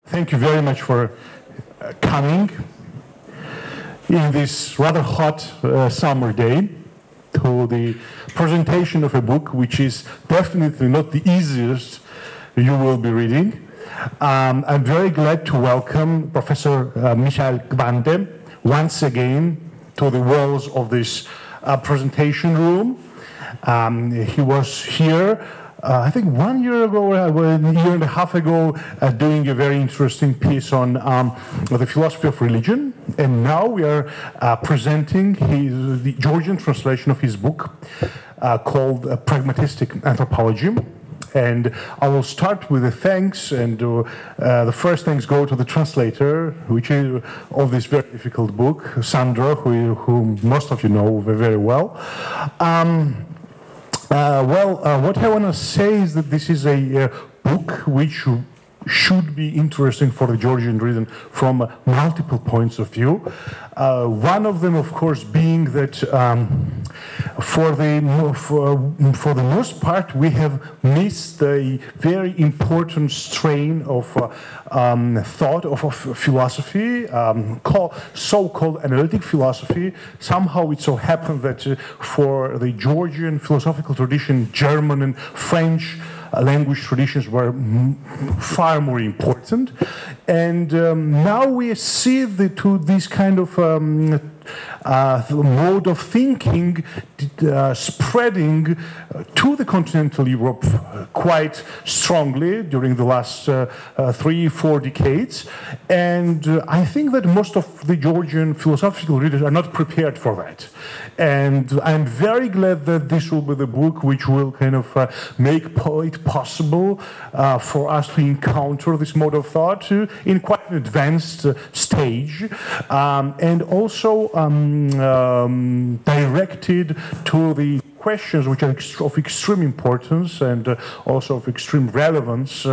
Thank you very much for coming in this rather hot summer day to the presentation of a book which is definitely not the easiest you will be reading. I'm very glad to welcome Professor Mickael once again to the walls of this presentation room. He was here I think 1 year ago, a year and a half ago, doing a very interesting piece on the philosophy of religion. And now we are presenting the Georgian translation of his book called Pragmatic Anthropology. And I will start with the thanks, and the first thanks go to the translator, which is of this very difficult book, Sandra, who most of you know very well. What I want to say is that this is a book which should be interesting for the Georgian reader from multiple points of view. One of them, of course, being that for the most part, we have missed a very important strain of thought of philosophy, so-called analytic philosophy. Somehow it so happened that for the Georgian philosophical tradition, German and French language traditions were far more important, and now we see this kind of mode of thinking spreading to the continental Europe quite strongly during the last 3-4 decades, and I think that most of the Georgian philosophical readers are not prepared for that. And I'm very glad that this will be the book which will kind of make it possible for us to encounter this mode of thought in quite an advanced stage, and also directed to the questions which are of extreme importance and also of extreme relevance,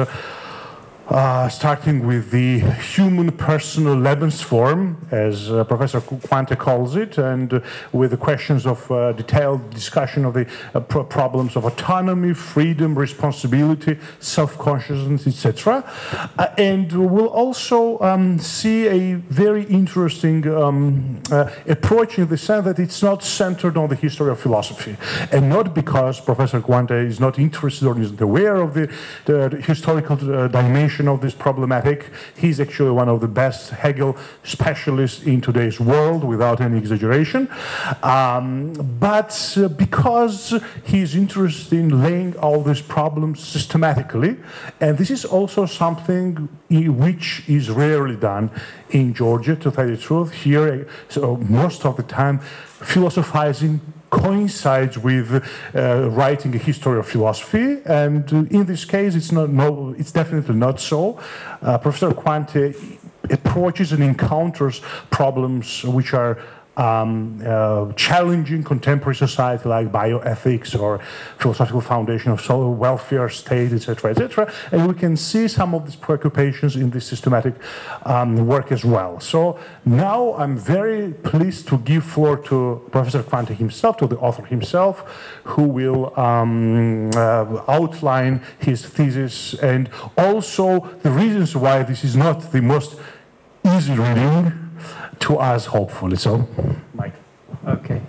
starting with the human personal Lebensform, as Professor Kvante calls it, and with the questions of detailed discussion of the problems of autonomy, freedom, responsibility, self-consciousness, etc. And we'll also see a very interesting approach in the sense that it's not centered on the history of philosophy, and not because Professor Kvante is not interested or isn't aware of the historical dimension of this problematic. He's actually one of the best Hegel specialists in today's world, without any exaggeration. But because he's interested in laying all these problems systematically, and this is also something which is rarely done in Georgia, to tell you the truth. Here, so most of the time, philosophizing coincides with writing a history of philosophy, and in this case, it's definitely not so. Professor Kvante approaches and encounters problems which are challenging contemporary society, like bioethics or philosophical foundation of social welfare state, etc., etc. And we can see some of these preoccupations in this systematic work as well. So now I'm very pleased to give floor to Professor Kvante himself, to the author himself, who will outline his thesis and also the reasons why this is not the most easy reading to us, hopefully. So, Mike. Okay.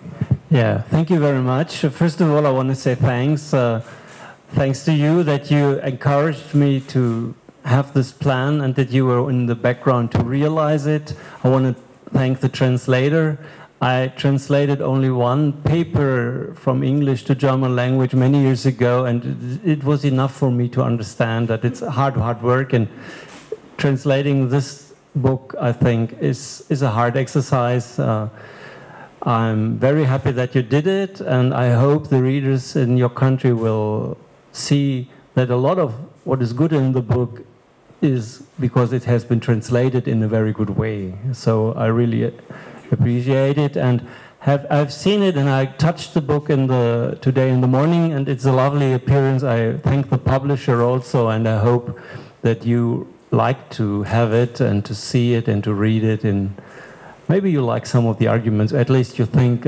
Yeah, thank you very much. First of all, I want to say thanks. Thanks to you that you encouraged me to have this plan and that you were in the background to realize it. I want to thank the translator. I translated only one paper from English to German language many years ago, and it was enough for me to understand that it's hard work, and translating this book, I think, is a hard exercise. I'm very happy that you did it, and I hope the readers in your country will see that a lot of what is good in the book is because it has been translated in a very good way. So I really appreciate it, and I've seen it, and I touched the book today in the morning, and it's a lovely appearance. I thank the publisher also, and I hope that you like to have it and to see it and to read it, and maybe you like some of the arguments. At least you think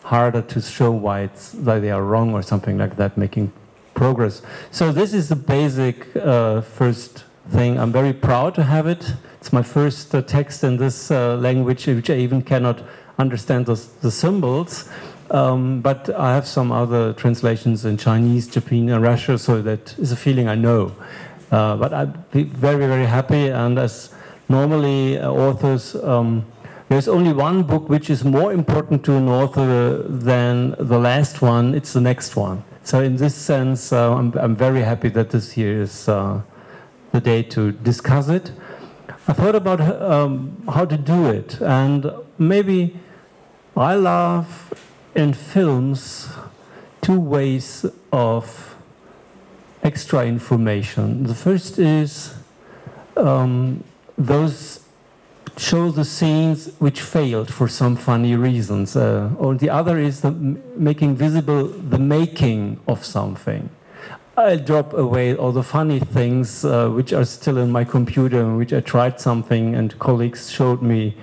harder to show why they are wrong or something like that, making progress. So this is the basic first thing. I'm very proud to have it. It's my first text in this language, which I even cannot understand the symbols. But I have some other translations in Chinese, Japanese, and Russian, so that is a feeling I know. But I'd be very, very happy. And as normally authors, there's only one book which is more important to an author than the last one. It's the next one. So in this sense, I'm very happy that this year is the day to discuss it. I thought about how to do it, and maybe I love in films two ways of extra information. The first is those show the scenes which failed for some funny reasons, or the other is making visible the making of something. I drop away all the funny things which are still in my computer, in which I tried something and colleagues showed me,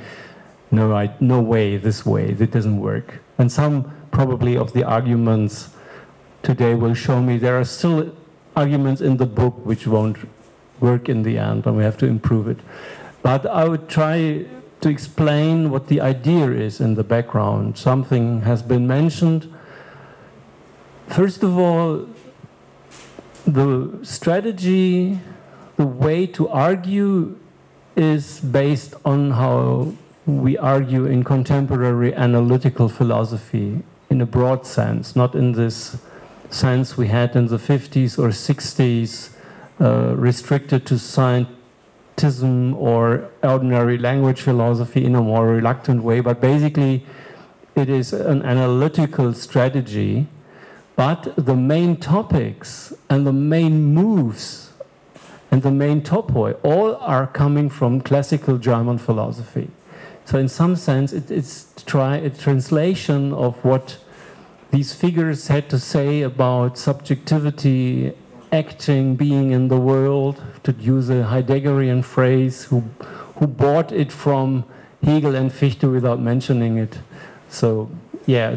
no way, this way, that doesn't work. And some probably of the arguments today will show me there are still arguments in the book which won't work in the end, and we have to improve it. But I would try to explain what the idea is in the background. Something has been mentioned. First of all, the strategy, the way to argue is based on how we argue in contemporary analytical philosophy in a broad sense, not in this sense we had in the 50s or 60s, restricted to scientism or ordinary language philosophy in a more reluctant way, but basically it is an analytical strategy. But the main topics and the main moves and the main topoi all are coming from classical German philosophy. So in some sense, it's a translation of what these figures had to say about subjectivity, acting, being in the world, to use a Heideggerian phrase, who bought it from Hegel and Fichte without mentioning it. So yeah,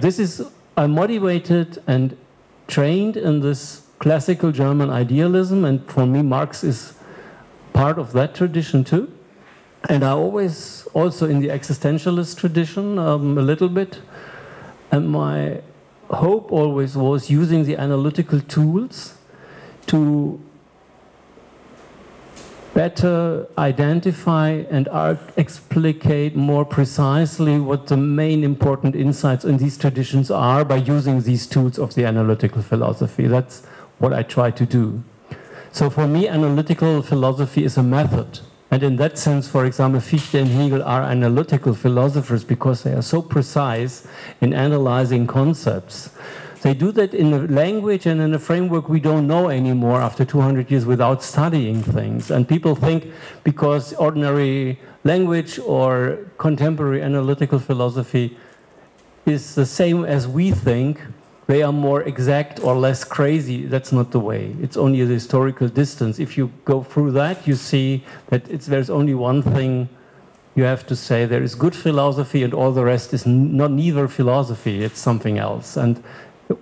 I'm motivated and trained in this classical German idealism, and for me Marx is part of that tradition too. And I always also in the existentialist tradition a little bit, and my hope always was using the analytical tools to better identify and explicate more precisely what the main important insights in these traditions are by using these tools of the analytical philosophy. That's what I try to do. So for me, analytical philosophy is a method. And in that sense, for example, Fichte and Hegel are analytical philosophers because they are so precise in analyzing concepts. They do that in a language and in a framework we don't know anymore after 200 years without studying things. And people think because ordinary language or contemporary analytical philosophy is the same as we think, they are more exact or less crazy. That's not the way. It's only the historical distance. If you go through that, you see that there's only one thing you have to say. There is good philosophy and all the rest is neither philosophy, it's something else. And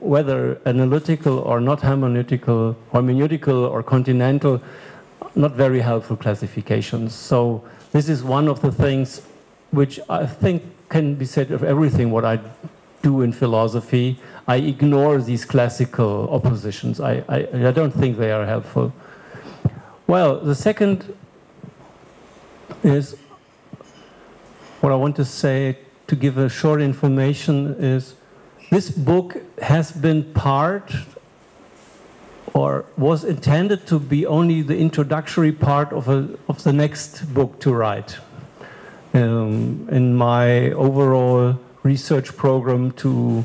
whether analytical or not hermeneutical or continental, not very helpful classifications. So this is one of the things which I think can be said of everything what I do in philosophy. I ignore these classical oppositions. I don't think they are helpful. Well, the second is what I want to say to give a short information is this book has been part or was intended to be only the introductory part of the next book to write. In my overall research program to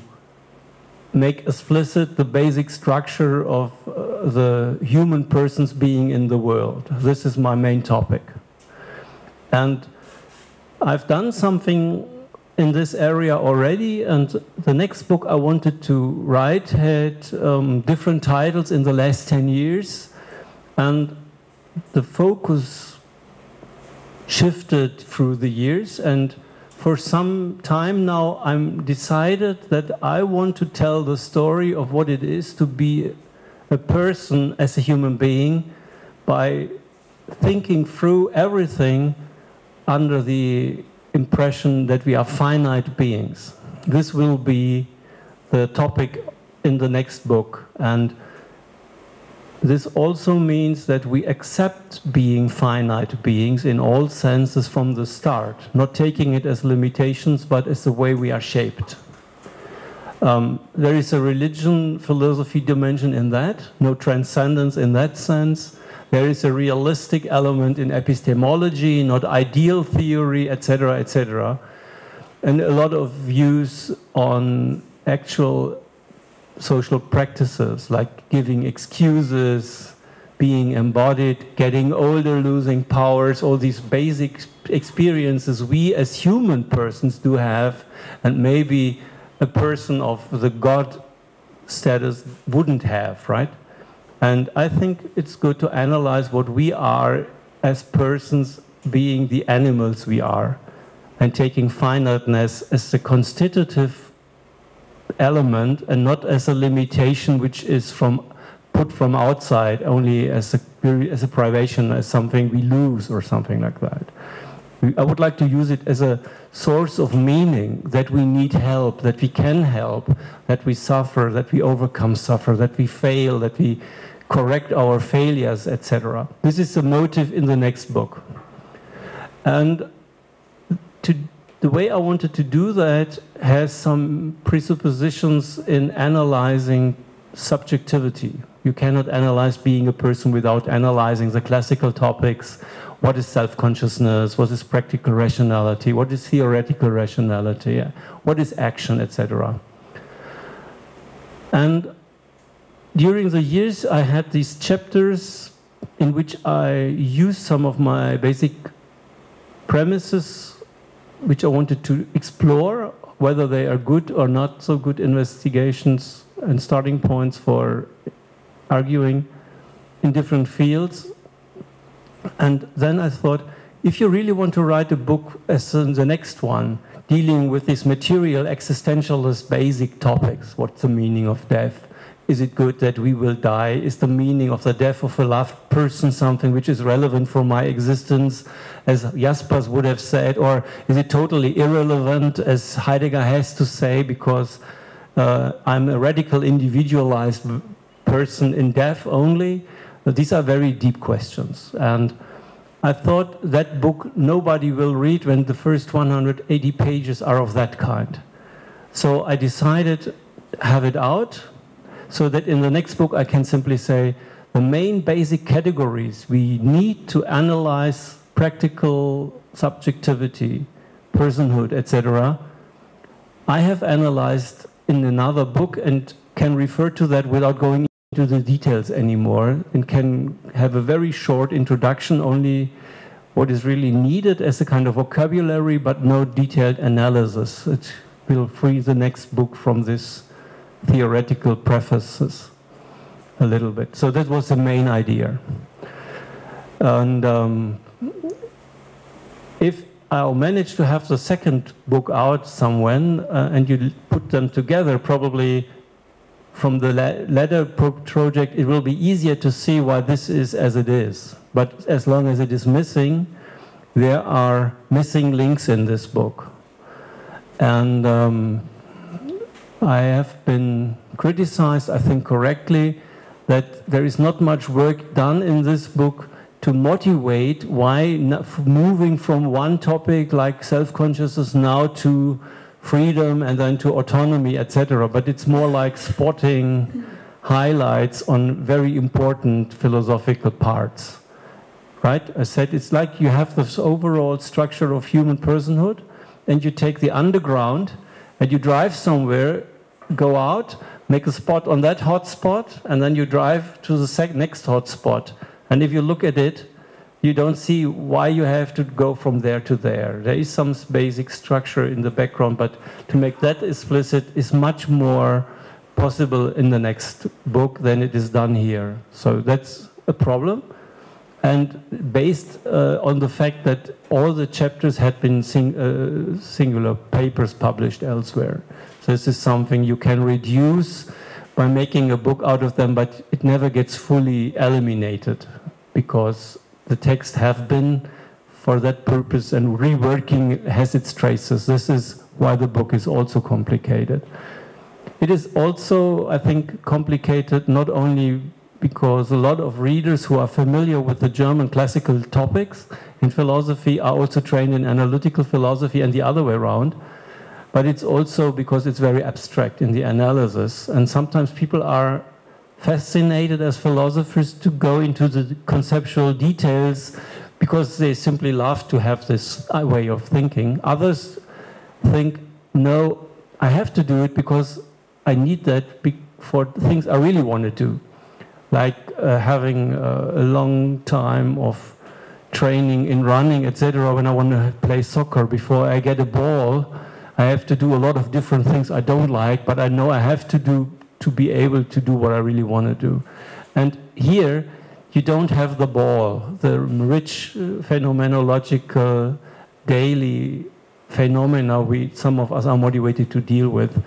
make explicit the basic structure of the human person's being in the world. This is my main topic. And I've done something in this area already, and the next book I wanted to write had different titles in the last 10 years, and the focus shifted through the years, and for some time now I'm decided that I want to tell the story of what it is to be a person as a human being by thinking through everything under the impression that we are finite beings. This will be the topic in the next book. And this also means that we accept being finite beings in all senses from the start, not taking it as limitations, but as the way we are shaped. There is a religion, philosophy dimension in that, no transcendence in that sense. There is a realistic element in epistemology, not ideal theory, etc., etc. And a lot of views on actual social practices, like giving excuses, being embodied, getting older, losing powers, all these basic experiences we as human persons do have, and maybe a person of the God status wouldn't have, right? And I think it's good to analyze what we are as persons being the animals we are, and taking finiteness as the constitutive element and not as a limitation which is put from outside, only as a privation, as something we lose or something like that. I would like to use it as a source of meaning, that we need help, that we can help, that we suffer, that we overcome suffer, that we fail, that we correct our failures, etc. This is the motive in the next book. And the way I wanted to do that has some presuppositions in analyzing subjectivity. You cannot analyze being a person without analyzing the classical topics. What is self-consciousness? What is practical rationality? What is theoretical rationality? What is action, etc.? And during the years, I had these chapters in which I used some of my basic premises which I wanted to explore, whether they are good or not so good investigations and starting points for arguing in different fields. And then I thought, if you really want to write a book as in the next one, dealing with these material, existentialist, basic topics, what's the meaning of death? Is it good that we will die? Is the meaning of the death of a loved person something which is relevant for my existence, as Jaspers would have said? Or is it totally irrelevant, as Heidegger has to say, because I'm a radical individualized person in death only? These are very deep questions. And I thought that book nobody will read when the first 180 pages are of that kind. So I decided have it out, so that in the next book I can simply say the main basic categories we need to analyze: practical subjectivity, personhood, etc. I have analyzed in another book and can refer to that without going into the details anymore, and can have a very short introduction, only what is really needed as a kind of vocabulary, but no detailed analysis. It will free the next book from this theoretical prefaces a little bit. So that was the main idea. And if I'll manage to have the second book out somewhere, and you put them together, probably from the latter project, it will be easier to see why this is as it is. But as long as it is missing, there are missing links in this book. And I have been criticized, I think correctly, that there is not much work done in this book to motivate why moving from one topic like self-consciousness now to freedom and then to autonomy, etc. But it's more like spotting highlights on very important philosophical parts, right? I said it's like you have this overall structure of human personhood, and you take the underground and you drive somewhere, go out, make a spot on that hot spot, and then you drive to the next hot spot. And if you look at it, you don't see why you have to go from there to there. There is some basic structure in the background, but to make that explicit is much more possible in the next book than it is done here. So that's a problem. And based on the fact that all the chapters had been singular papers published elsewhere. So this is something you can reduce by making a book out of them, but it never gets fully eliminated, because the texts have been for that purpose, and reworking has its traces. This is why the book is also complicated. It is also, I think, complicated not only because a lot of readers who are familiar with the German classical topics in philosophy are also trained in analytical philosophy and the other way around, but it's also because it's very abstract in the analysis. And sometimes people are fascinated as philosophers to go into the conceptual details because they simply love to have this way of thinking. Others think, no, I have to do it because I need that for things I really want to do. Like having a long time of training in running, etc. When I want to play soccer, before I get a ball, I have to do a lot of different things I don't like, but I know I have to do to be able to do what I really want to do. And here, you don't have the ball, the rich phenomenological daily phenomena some of us are motivated to deal with,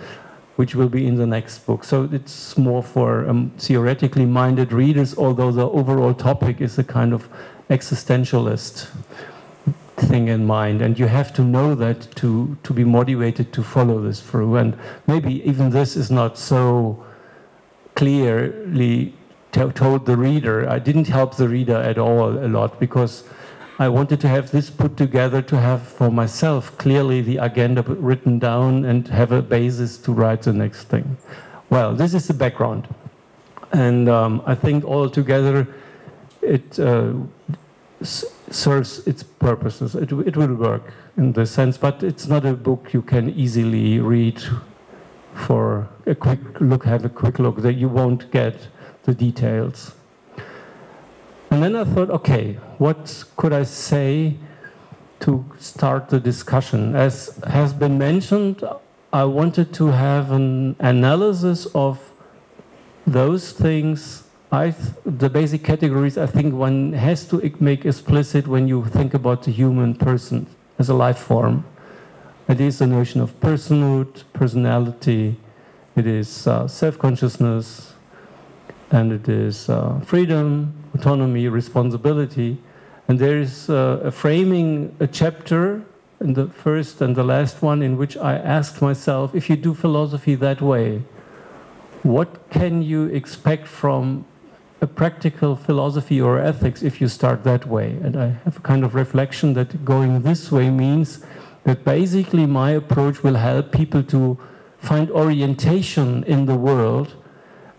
which will be in the next book. So it's more for theoretically minded readers, although the overall topic is a kind of existentialist thing in mind. And you have to know that to be motivated to follow this through. And maybe even this is not so clearly told the reader. I didn't help the reader at all a lot, because I wanted to have this put together to have for myself clearly the agenda written down and have a basis to write the next thing. Well, this is the background. And I think altogether it serves its purposes. It will work in this sense, but it's not a book you can easily read for a quick look, have a quick look, that you won't get the details. And then I thought, okay, what could I say to start the discussion? As has been mentioned, I wanted to have an analysis of those things, the basic categories I think one has to make explicit when you think about the human person as a life form. It is the notion of personhood, personality, it is self-consciousness, and it is freedom, autonomy, responsibility. And there is a chapter in the first and the last one in which I asked myself, if you do philosophy that way, what can you expect from a practical philosophy or ethics if you start that way? And I have a kind of reflection that going this way means that basically my approach will help people to find orientation in the world,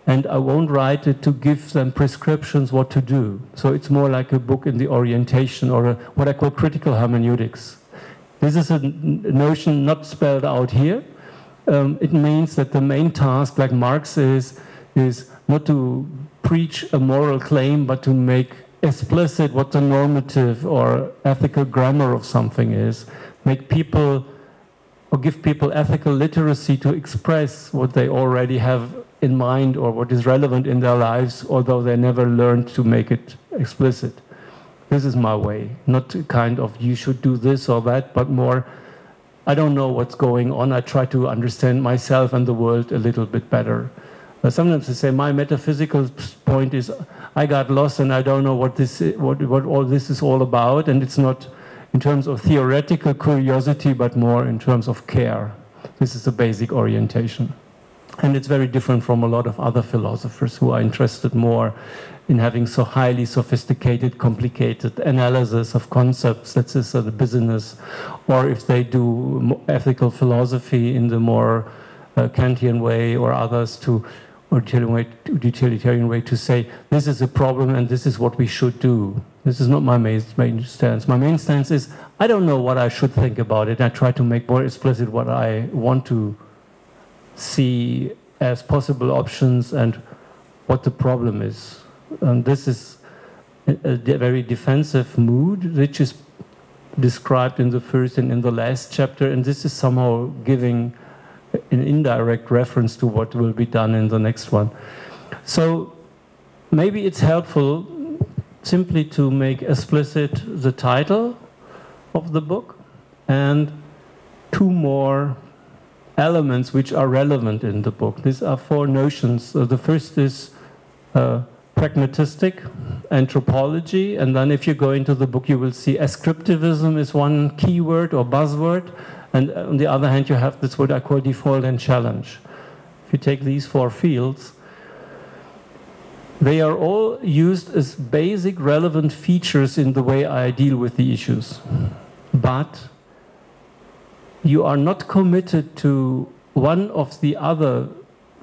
and I won't write it to give them prescriptions what to do. So it's more like a book in the orientation, or what I call critical hermeneutics. This is a notion not spelled out here. It means that the main task, like Marx is not to preach a moral claim, but to make explicit what the normative or ethical grammar of something is. Make people, or give people ethical literacy to express what they already have in mind or what is relevant in their lives, although they never learned to make it explicit. This is my way, not kind of you should do this or that, but more, I don't know what's going on. I try to understand myself and the world a little bit better. Sometimes I say my metaphysical point is I got lost and I don't know what all this is all about, and it's not in terms of theoretical curiosity, but more in terms of care. This is the basic orientation. And it's very different from a lot of other philosophers who are interested more in having so highly sophisticated, complicated analysis of concepts, that's just the business, or if they do ethical philosophy in the more Kantian way, or others or utilitarian way to say, this is a problem and this is what we should do. This is not my main stance. My main stance is, I don't know what I should think about it. I try to make more explicit what I want to see as possible options and what the problem is. And this is a very defensive mood, which is described in the first and in the last chapter, and this is somehow giving an indirect reference to what will be done in the next one. So maybe it's helpful simply to make explicit the title of the book and two more elements which are relevant in the book. These are four notions. The first is pragmatistic, anthropology, and then if you go into the book, you will see ascriptivism is one keyword or buzzword, and on the other hand, you have this what I call default and challenge. If you take these 4 fields, they are all used as basic relevant features in the way I deal with the issues. But you are not committed to one of the other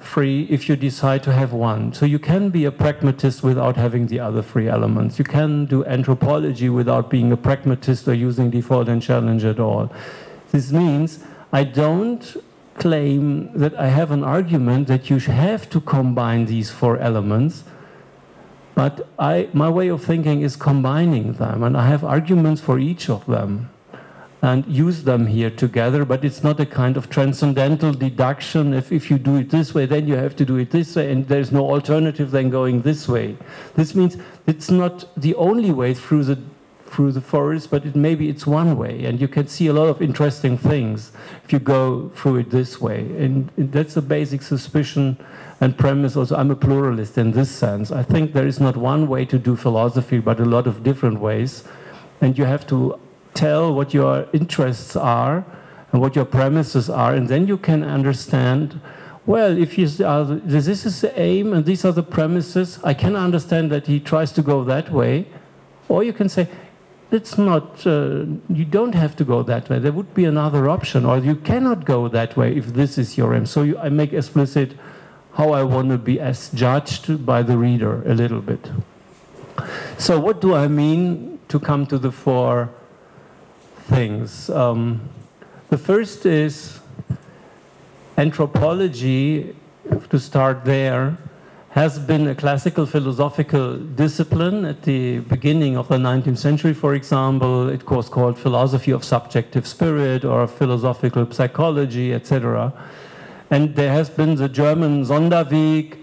3 if you decide to have one. So you can be a pragmatist without having the other 3 elements. You can do anthropology without being a pragmatist or using default and challenge at all. This means I don't claim that I have an argument that you have to combine these 4 elements, but my way of thinking is combining them, and I have arguments for each of them and use them here together, but it's not a kind of transcendental deduction. If you do it this way, then you have to do it this way, and there's no alternative than going this way. This means it's not the only way through the forest, but maybe it's one way, and you can see a lot of interesting things if you go through it this way. And that's a basic suspicion and premise. Also, I'm a pluralist in this sense. I think there is not one way to do philosophy, but a lot of different ways, and you have to tell what your interests are and what your premises are, and then you can understand, well, if this is the aim and these are the premises, I can understand that he tries to go that way. Or you can say, it's not, you don't have to go that way. There would be another option, or you cannot go that way if this is your aim. So I make explicit how I want to be as judged by the reader a little bit. So what do I mean to come to the 4 things? The first is anthropology, to start there, has been a classical philosophical discipline at the beginning of the 19th century, for example. It was called philosophy of subjective spirit or philosophical psychology, etc. And there has been the German Sonderweg,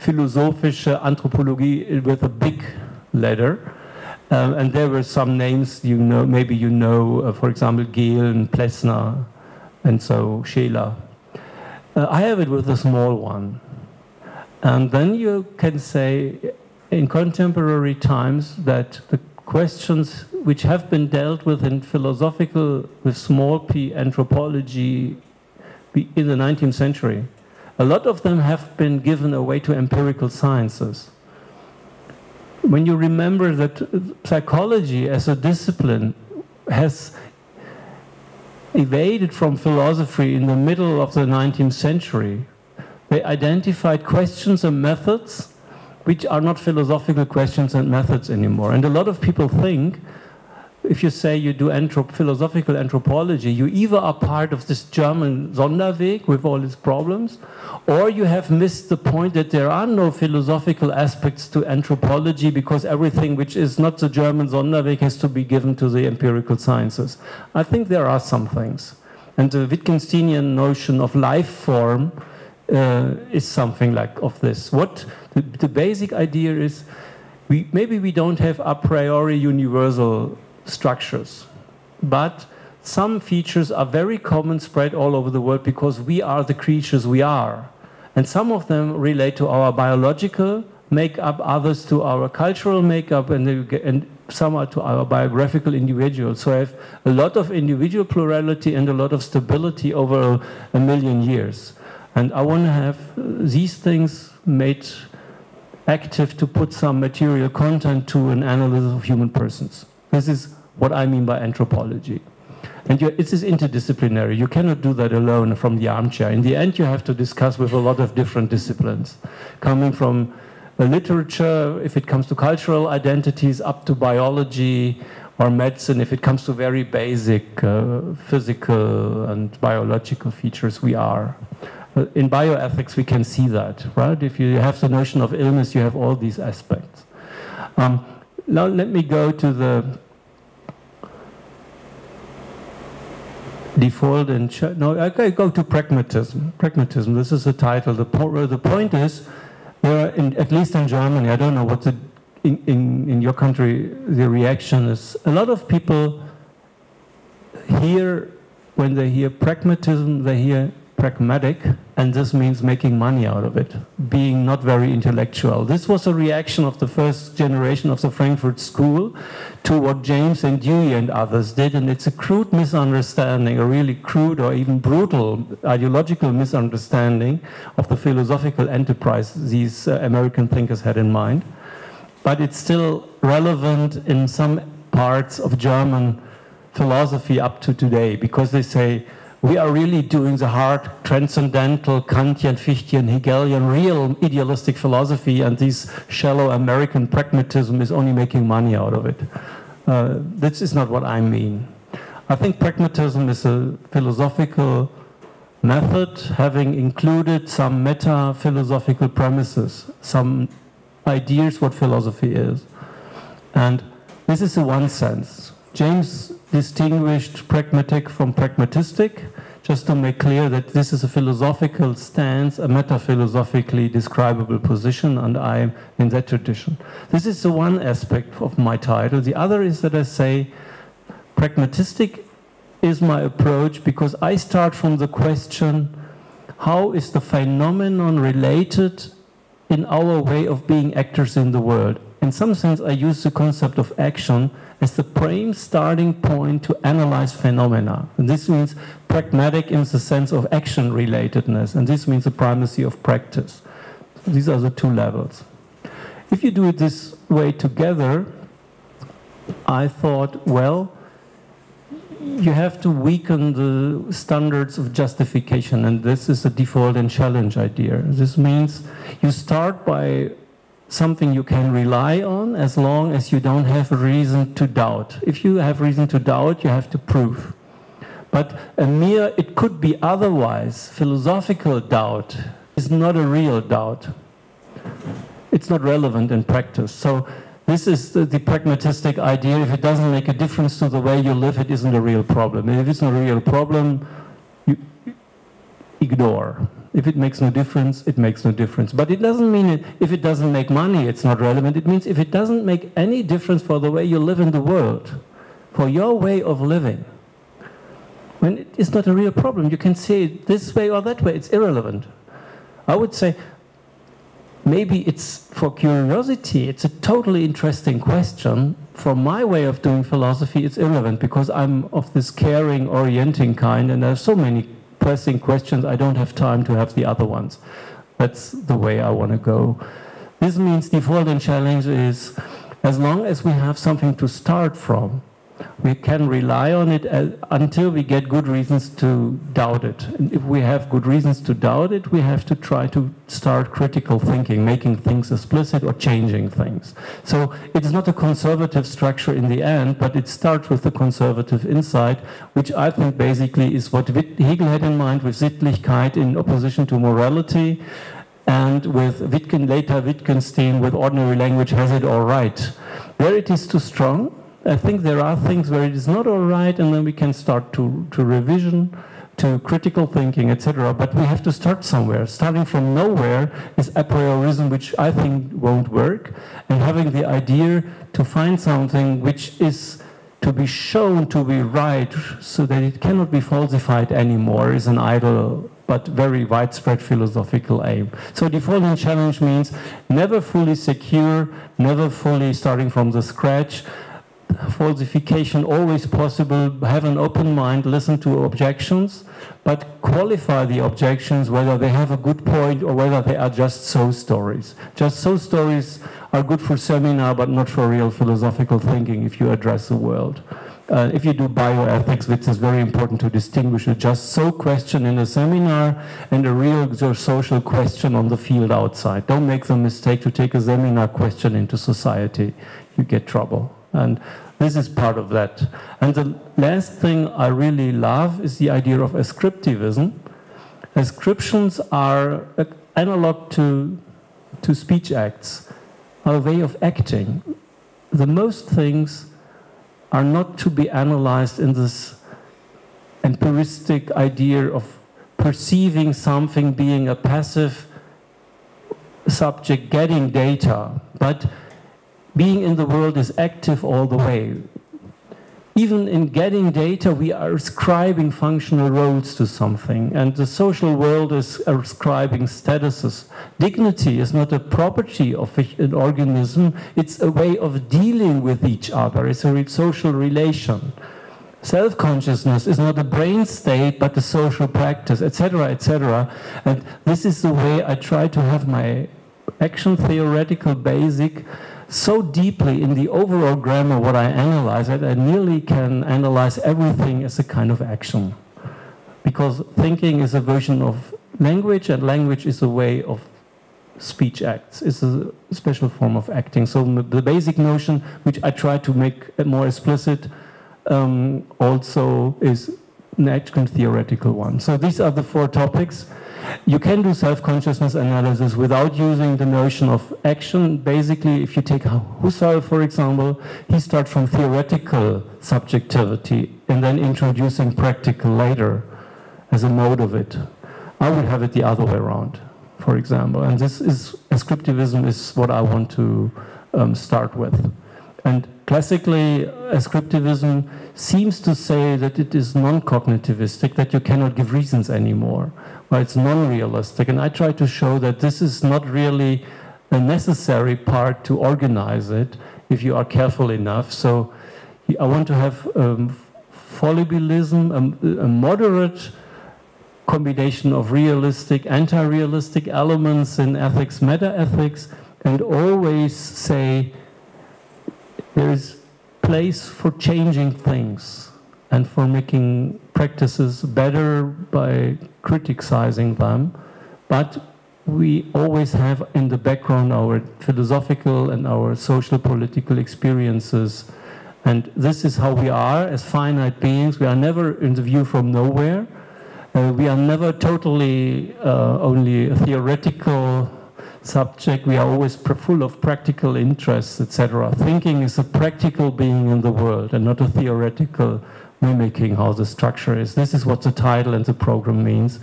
philosophische Anthropologie with a big letter. And there were some names, maybe you know, for example, Gehl and Plessner, and so Scheler. I have it with a small one. And then you can say, in contemporary times, that the questions which have been dealt with in philosophical, with small p, anthropology, in the 19th century, a lot of them have been given away to empirical sciences. When you remember that psychology as a discipline has evaded from philosophy in the middle of the 19th century, they identified questions and methods which are not philosophical questions and methods anymore. And a lot of people think, if you say you do philosophical anthropology, you either are part of this German Sonderweg with all its problems, or you have missed the point that there are no philosophical aspects to anthropology because everything which is not the German Sonderweg has to be given to the empirical sciences. I think there are some things. And the Wittgensteinian notion of life form is something like of this. What the basic idea is, maybe we don't have a priori universal structures, but some features are very common, spread all over the world because we are the creatures we are. And some of them relate to our biological makeup, others to our cultural makeup, and some are to our biographical individuals. So I have a lot of individual plurality and a lot of stability over a million years. And I want to have these things made active to put some material content to an analysis of human persons. This is what I mean by anthropology. And it is interdisciplinary. You cannot do that alone from the armchair. In the end, you have to discuss with a lot of different disciplines, coming from literature, if it comes to cultural identities, up to biology or medicine, if it comes to very basic physical and biological features we are. In bioethics, we can see that, right? If you have the notion of illness, you have all these aspects. Now let me go to the default and I go to pragmatism. Pragmatism. This is the title. The point is, there are at least in Germany, I don't know what in your country the reaction is. A lot of people hear, when they hear pragmatism, they hear pragmatic, and this means making money out of it, being not very intellectual. This was a reaction of the first generation of the Frankfurt School to what James and Dewey and others did, and it's a crude misunderstanding, a really crude or even brutal ideological misunderstanding of the philosophical enterprise these American thinkers had in mind. But it's still relevant in some parts of German philosophy up to today, because they say, we are really doing the hard, transcendental, Kantian, Fichtean, Hegelian, real idealistic philosophy, and this shallow American pragmatism is only making money out of it. This is not what I mean. I think pragmatism is a philosophical method having included some meta-philosophical premises, some ideas what philosophy is. And this is the one sense. James distinguished pragmatic from pragmatistic, just to make clear that this is a philosophical stance, a meta-philosophically describable position, and I am in that tradition. This is the one aspect of my title. The other is that I say pragmatistic is my approach because I start from the question, how is the phenomenon related in our way of being actors in the world? In some sense, I use the concept of action as the prime starting point to analyze phenomena. And this means pragmatic in the sense of action relatedness, and this means the primacy of practice. These are the two levels. If you do it this way together, I thought, well, you have to weaken the standards of justification, and this is the default and challenge idea. This means you start by something you can rely on as long as you don't have a reason to doubt. If you have reason to doubt, you have to prove. But a mere, it could be otherwise, philosophical doubt is not a real doubt. It's not relevant in practice. So this is the pragmatistic idea. If it doesn't make a difference to the way you live, it isn't a real problem. And if it's not a real problem, you ignore. If it makes no difference, it makes no difference. But it doesn't mean if it doesn't make money, it's not relevant. It means if it doesn't make any difference for the way you live in the world, for your way of living, when it's not a real problem, you can say it this way or that way, it's irrelevant. I would say maybe it's for curiosity, it's a totally interesting question. For my way of doing philosophy, it's irrelevant because I'm of this caring, orienting kind, and there are so many pressing questions, I don't have time to have the other ones. That's the way I want to go. This means default and challenge is, as long as we have something to start from, we can rely on it until we get good reasons to doubt it. And if we have good reasons to doubt it, we have to try to start critical thinking, making things explicit or changing things. So it is not a conservative structure in the end, but it starts with the conservative insight, which I think basically is what Hegel had in mind with Sittlichkeit in opposition to morality, and with later Wittgenstein with ordinary language has it all right. Where it is too strong, I think there are things where it is not all right, and then we can start to revision, to critical thinking, etc. But we have to start somewhere. Starting from nowhere is a priorism, which I think won't work, and having the idea to find something which is to be shown to be right so that it cannot be falsified anymore is an idle but very widespread philosophical aim. So default and challenge means never fully secure, never fully starting from the scratch, falsification always possible, have an open mind, listen to objections, but qualify the objections whether they have a good point or whether they are just so stories. Just so stories are good for seminar but not for real philosophical thinking if you address the world. If you do bioethics, which is very important to distinguish a just so question in a seminar and a real social question on the field outside. Don't make the mistake to take a seminar question into society. You get trouble. And this is part of that. And the last thing I really love is the idea of ascriptivism. Ascriptions are analog to speech acts, are a way of acting. The most things are not to be analyzed in this empiristic idea of perceiving something, being a passive subject, getting data, but being in the world is active all the way. even in getting data, we are ascribing functional roles to something, and the social world is ascribing statuses. Dignity is not a property of an organism, it's a way of dealing with each other, it's a social relation. Self-consciousness is not a brain state, but a social practice, etc., etc. And this is the way I try to have my action theoretical basic so deeply in the overall grammar what I analyze that I nearly can analyze everything as a kind of action. Because thinking is a version of language, and language is a way of speech acts. It's a special form of acting. So the basic notion, which I try to make more explicit, also is an action theoretical one. So these are the 4 topics. You can do self-consciousness analysis without using the notion of action. Basically, if you take Husserl, for example, he starts from theoretical subjectivity and then introducing practical later as a mode of it. I would have it the other way around, for example. And this is, ascriptivism is what I want to start with. And classically, ascriptivism seems to say that it is non-cognitivistic, that you cannot give reasons anymore. Well, it's non-realistic, and I try to show that this is not really a necessary part to organize it if you are careful enough. So I want to have fallibilism, a moderate combination of realistic, anti-realistic elements in ethics, meta-ethics, and always say there is place for changing things and for making practices better by criticizing them, but we always have in the background our philosophical and our social political experiences, and this is how we are as finite beings. We are never in the view from nowhere. We are never totally only a theoretical subject. We are always full of practical interests, etc. Thinking is a practical being in the world and not a theoretical mimicking how the structure is. This is what the title and the program means.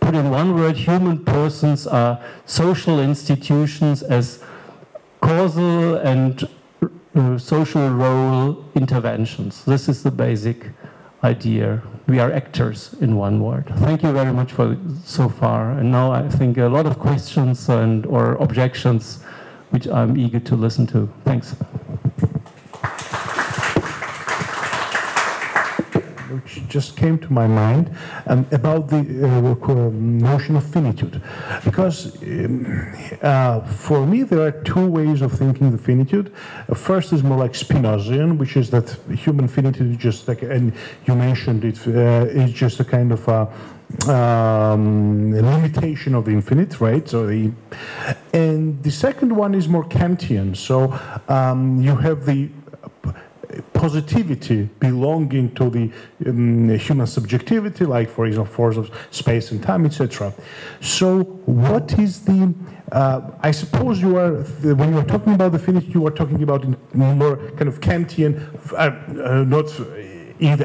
Put in one word, human persons are social institutions as causal and social role interventions. This is the basic idea. We are actors in one word. Thank you very much for so far. And now I think a lot of questions and or objections, which I'm eager to listen to. Thanks. Which just came to my mind about the notion of finitude. Because for me, there are 2 ways of thinking the finitude. First is more like Spinozian, which is that human finitude is just like, and you mentioned it, is just a kind of limitation of the infinite, right? So and the second one is more Kantian. So you have the positivity belonging to the human subjectivity, like, for example, force of space and time, etc. So what is the, I suppose you are, when you are talking about the finitude, you are talking about in more kind of Kantian, not in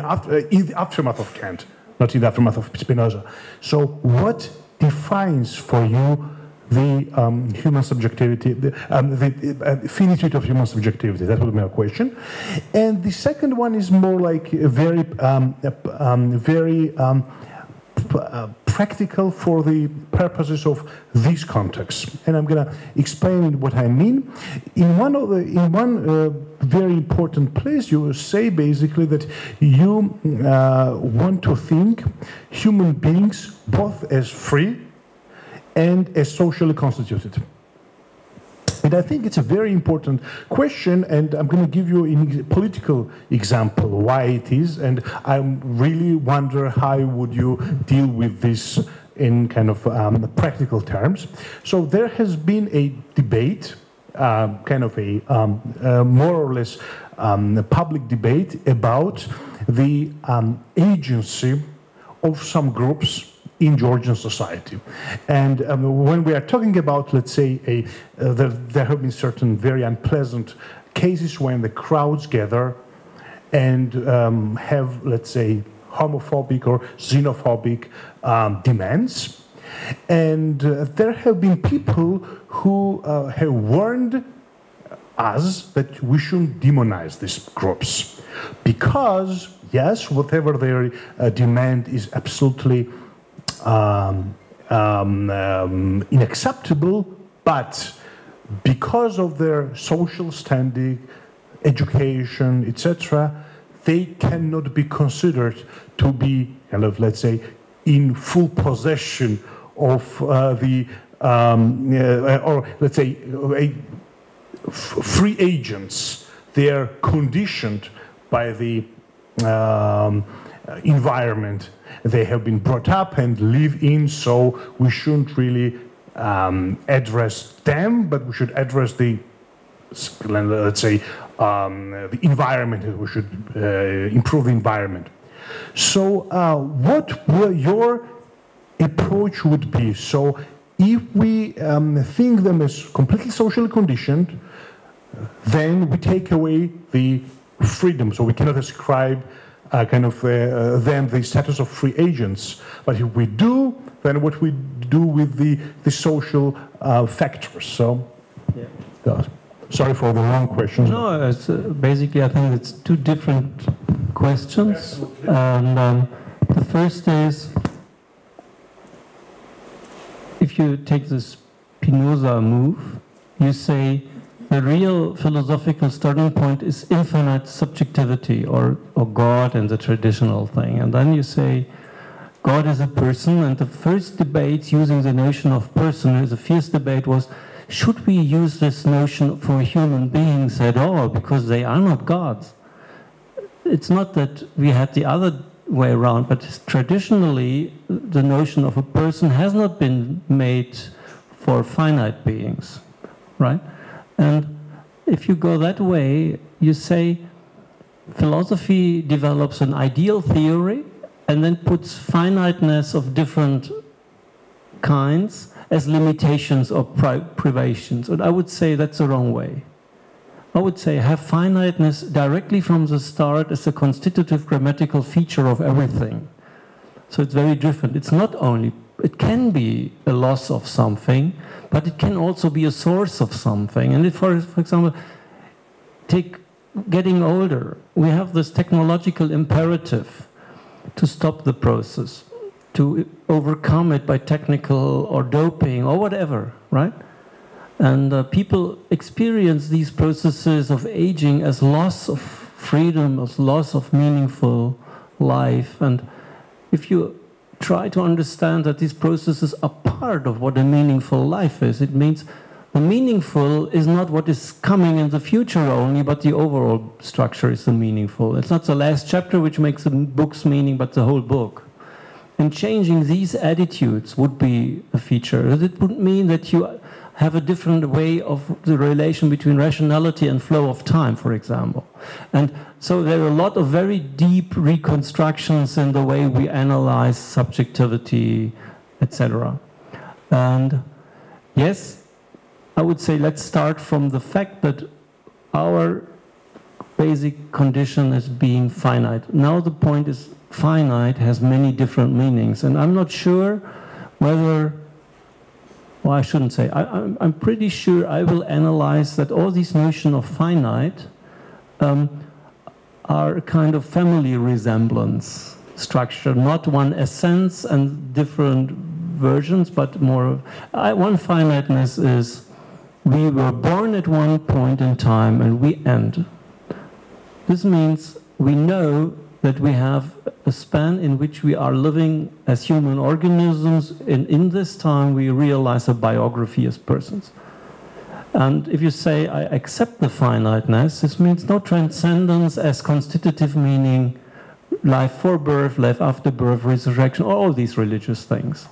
the aftermath of Kant, not in the aftermath of Spinoza. So what defines for you the human subjectivity, the finitude of human subjectivity? That would be my question. And the second one is more like a very, practical for the purposes of this context. And I'm going to explain what I mean. In one very important place, you say basically that you want to think human beings both as free and as socially constituted. And I think it's a very important question, and I'm going to give you a political example why it is, and I really wonder how would you deal with this in kind of practical terms. So there has been a debate, kind of a more or less public debate about the agency of some groups in Georgian society. And when we are talking about, let's say, there have been certain very unpleasant cases when the crowds gather and have, let's say, homophobic or xenophobic demands. And there have been people who have warned us that we shouldn't demonize these groups. Because, yes, whatever their demand is absolutely unacceptable, but because of their social standing, education, etc., they cannot be considered to be, kind of, let's say, in full possession of or let's say, free agents. They are conditioned by the environment they have been brought up and live in, so we shouldn't really address them, but we should address the, let's say, the environment. We should improve the environment. So what your approach would be? So if we think them as completely socially conditioned, then we take away the freedom. So we cannot ascribe them the status of free agents. But if we do, then what we do with the social factors. So, yeah. Sorry for the long questions. No, it's, basically I think it's two different questions. And the first is, if you take the Spinoza move, you say the real philosophical starting point is infinite subjectivity, or God and the traditional thing. And then you say God is a person, and the first debate using the notion of person, the fierce debate was, should we use this notion for human beings at all, because they are not gods? It's not that we had the other way around, but traditionally the notion of a person has not been made for finite beings, right? And if you go that way, you say philosophy develops an ideal theory and then puts finiteness of different kinds as limitations or privations. And I would say that's the wrong way. I would say have finiteness directly from the start as a constitutive grammatical feature of everything. So it's very different. It's not only, it can be a loss of something, but it can also be a source of something. And if, for example, take getting older, we have this technological imperative to stop the process, to overcome it by technical or doping or whatever, right? And people experience these processes of aging as loss of freedom, as loss of meaningful life. And if you try to understand that these processes are part of what a meaningful life is, it means the meaningful is not what is coming in the future only, but the overall structure is the meaningful. It's not the last chapter which makes the book's meaning, but the whole book. And changing these attitudes would be a feature. It would mean that you have a different way of the relation between rationality and flow of time, for example. And so there are a lot of very deep reconstructions in the way we analyze subjectivity, etc. And yes, I would say let's start from the fact that our basic condition is being finite. Now the point is finite has many different meanings, and I'm not sure whether, well, I shouldn't say, I'm pretty sure I will analyze that all these notions of finite are a kind of family resemblance structure, not one essence and different versions, but more, one finiteness is we were born at one point in time and we end. This means we know that we have a span in which we are living as human organisms, and in this time we realize a biography as persons. And if you say, I accept the finiteness, this means no transcendence as constitutive meaning, life for birth, life after birth, resurrection, all these religious things.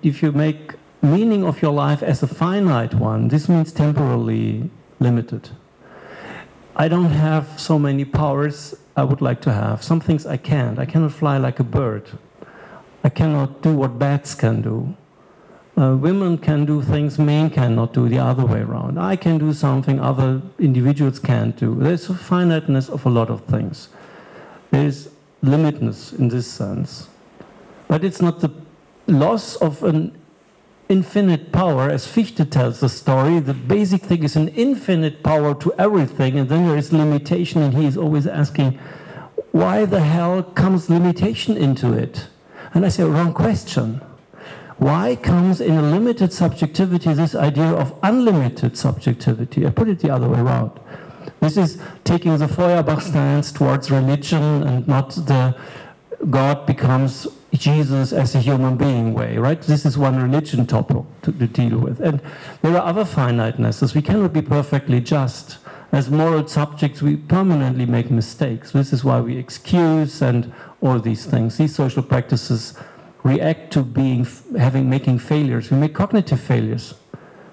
If you make meaning of your life as a finite one, this means temporally limited. I don't have so many powers I would like to have. Some things I can't. I cannot fly like a bird. I cannot do what bats can do. Women can do things men cannot do, the other way around. I can do something other individuals can't do. There's a finiteness of a lot of things. There's limitedness in this sense. But it's not the loss of an infinite power, as Fichte tells the story. The basic thing is an infinite power to everything, and then there is limitation, and he is always asking, why the hell comes limitation into it? And I say, wrong question. Why comes in a limited subjectivity this idea of unlimited subjectivity? I put it the other way around. This is taking the Feuerbach stance towards religion and not the God becomes Jesus as a human being way, right? This is one religion topic to deal with. And there are other finitenesses. We cannot be perfectly just. As moral subjects, we permanently make mistakes. This is why we excuse and all these things. These social practices react to making failures. We make cognitive failures.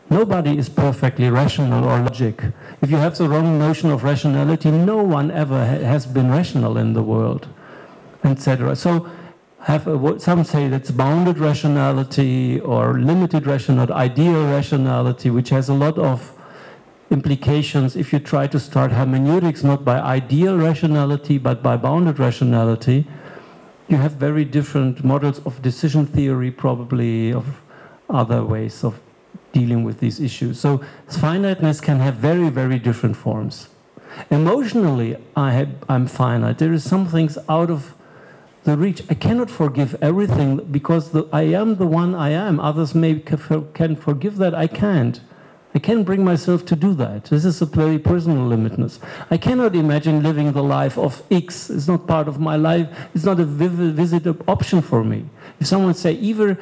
Nobody is perfectly rational or logic. If you have the wrong notion of rationality, no one ever has been rational in the world, etc. So some say that's bounded rationality or limited rationality, ideal rationality, which has a lot of implications if you try to start hermeneutics not by ideal rationality but by bounded rationality. You have very different models of decision theory, probably, of other ways of dealing with these issues. So finiteness can have very, very different forms. Emotionally, I'm finite. There is some things out of the reach. I cannot forgive everything because I am the one I am. Others can forgive that. I can't. I can't bring myself to do that. This is a very personal limitness. I cannot imagine living the life of X. It's not part of my life. It's not a visible option for me. If someone say either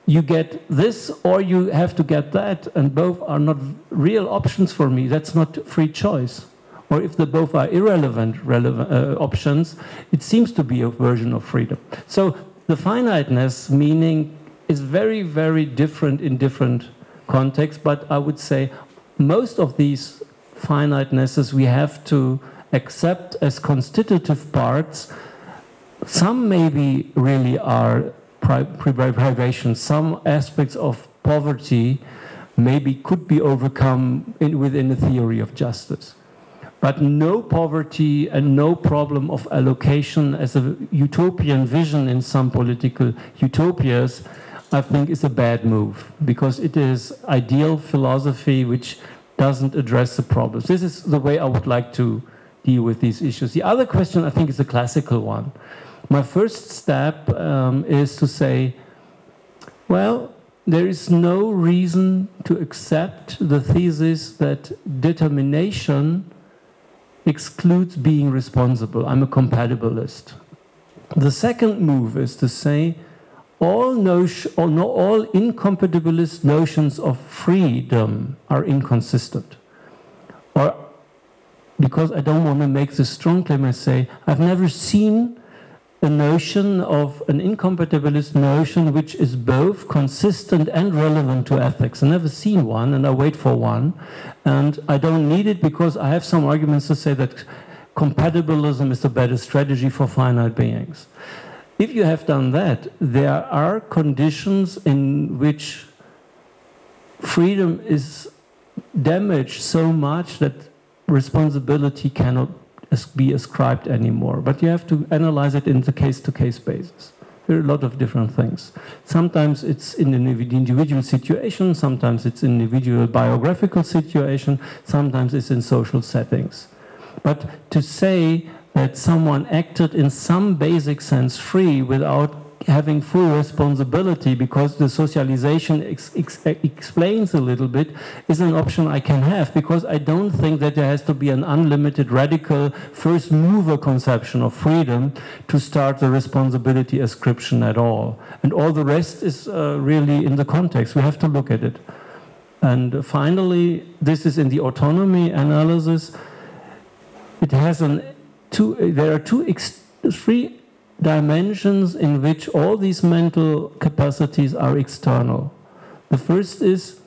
you get this or you have to get that, and both are not real options for me, that's not free choice. Or if the both are irrelevant options, it seems to be a version of freedom. So the finiteness meaning is very, very different in different contexts, but I would say most of these finitenesses we have to accept as constitutive parts. Some maybe really are privations. Some aspects of poverty maybe could be overcome within a theory of justice. But no poverty and no problem of allocation as a utopian vision in some political utopias, I think is a bad move, because it is ideal philosophy which doesn't address the problems. This is the way I would like to deal with these issues. The other question, I think, is a classical one. My first step is to say, well, there is no reason to accept the thesis that determination excludes being responsible. I'm a compatibilist. The second move is to say all incompatibilist notions of freedom are inconsistent. Or, because I don't want to make this strong claim, I say I've never seen a notion of an incompatibilist notion which is both consistent and relevant to ethics. I've never seen one, and I wait for one. And I don't need it because I have some arguments to say that compatibilism is the better strategy for finite beings. If you have done that, there are conditions in which freedom is damaged so much that responsibility cannot be ascribed anymore. But you have to analyze it in the case-to-case basis. There are a lot of different things. Sometimes it's in an individual situation, sometimes it's in individual biographical situation, sometimes it's in social settings. But to say that someone acted in some basic sense free without having full responsibility because the socialization explains a little bit is an option I can have, because I don't think that there has to be an unlimited radical first mover conception of freedom to start the responsibility ascription at all. And all the rest is really in the context. We have to look at it. And finally, this is in the autonomy analysis. It has there are three dimensions in which all these mental capacities are external. The first is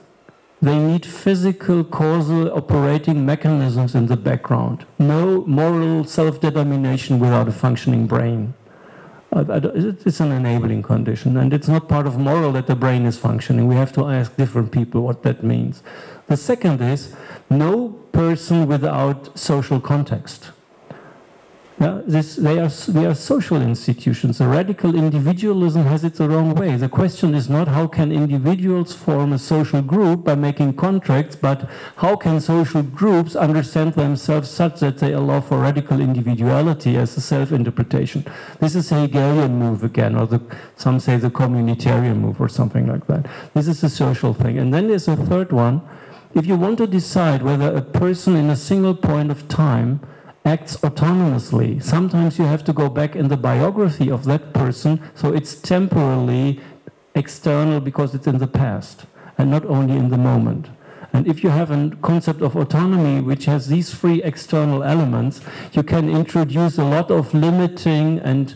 they need physical causal operating mechanisms in the background. No moral self-determination without a functioning brain. It's an enabling condition, and it's not part of moral that the brain is functioning. We have to ask different people what that means. The second is no person without social context. Now, we are social institutions. The radical individualism has it the wrong way. The question is not how can individuals form a social group by making contracts, but how can social groups understand themselves such that they allow for radical individuality as a self-interpretation. This is a Hegelian move again, or some say the communitarian move or something like that. This is a social thing. And then there's a third one. If you want to decide whether a person in a single point of time acts autonomously, sometimes you have to go back in the biography of that person, so it's temporally external because it's in the past, and not only in the moment. And if you have a concept of autonomy which has these three external elements, you can introduce a lot of limiting and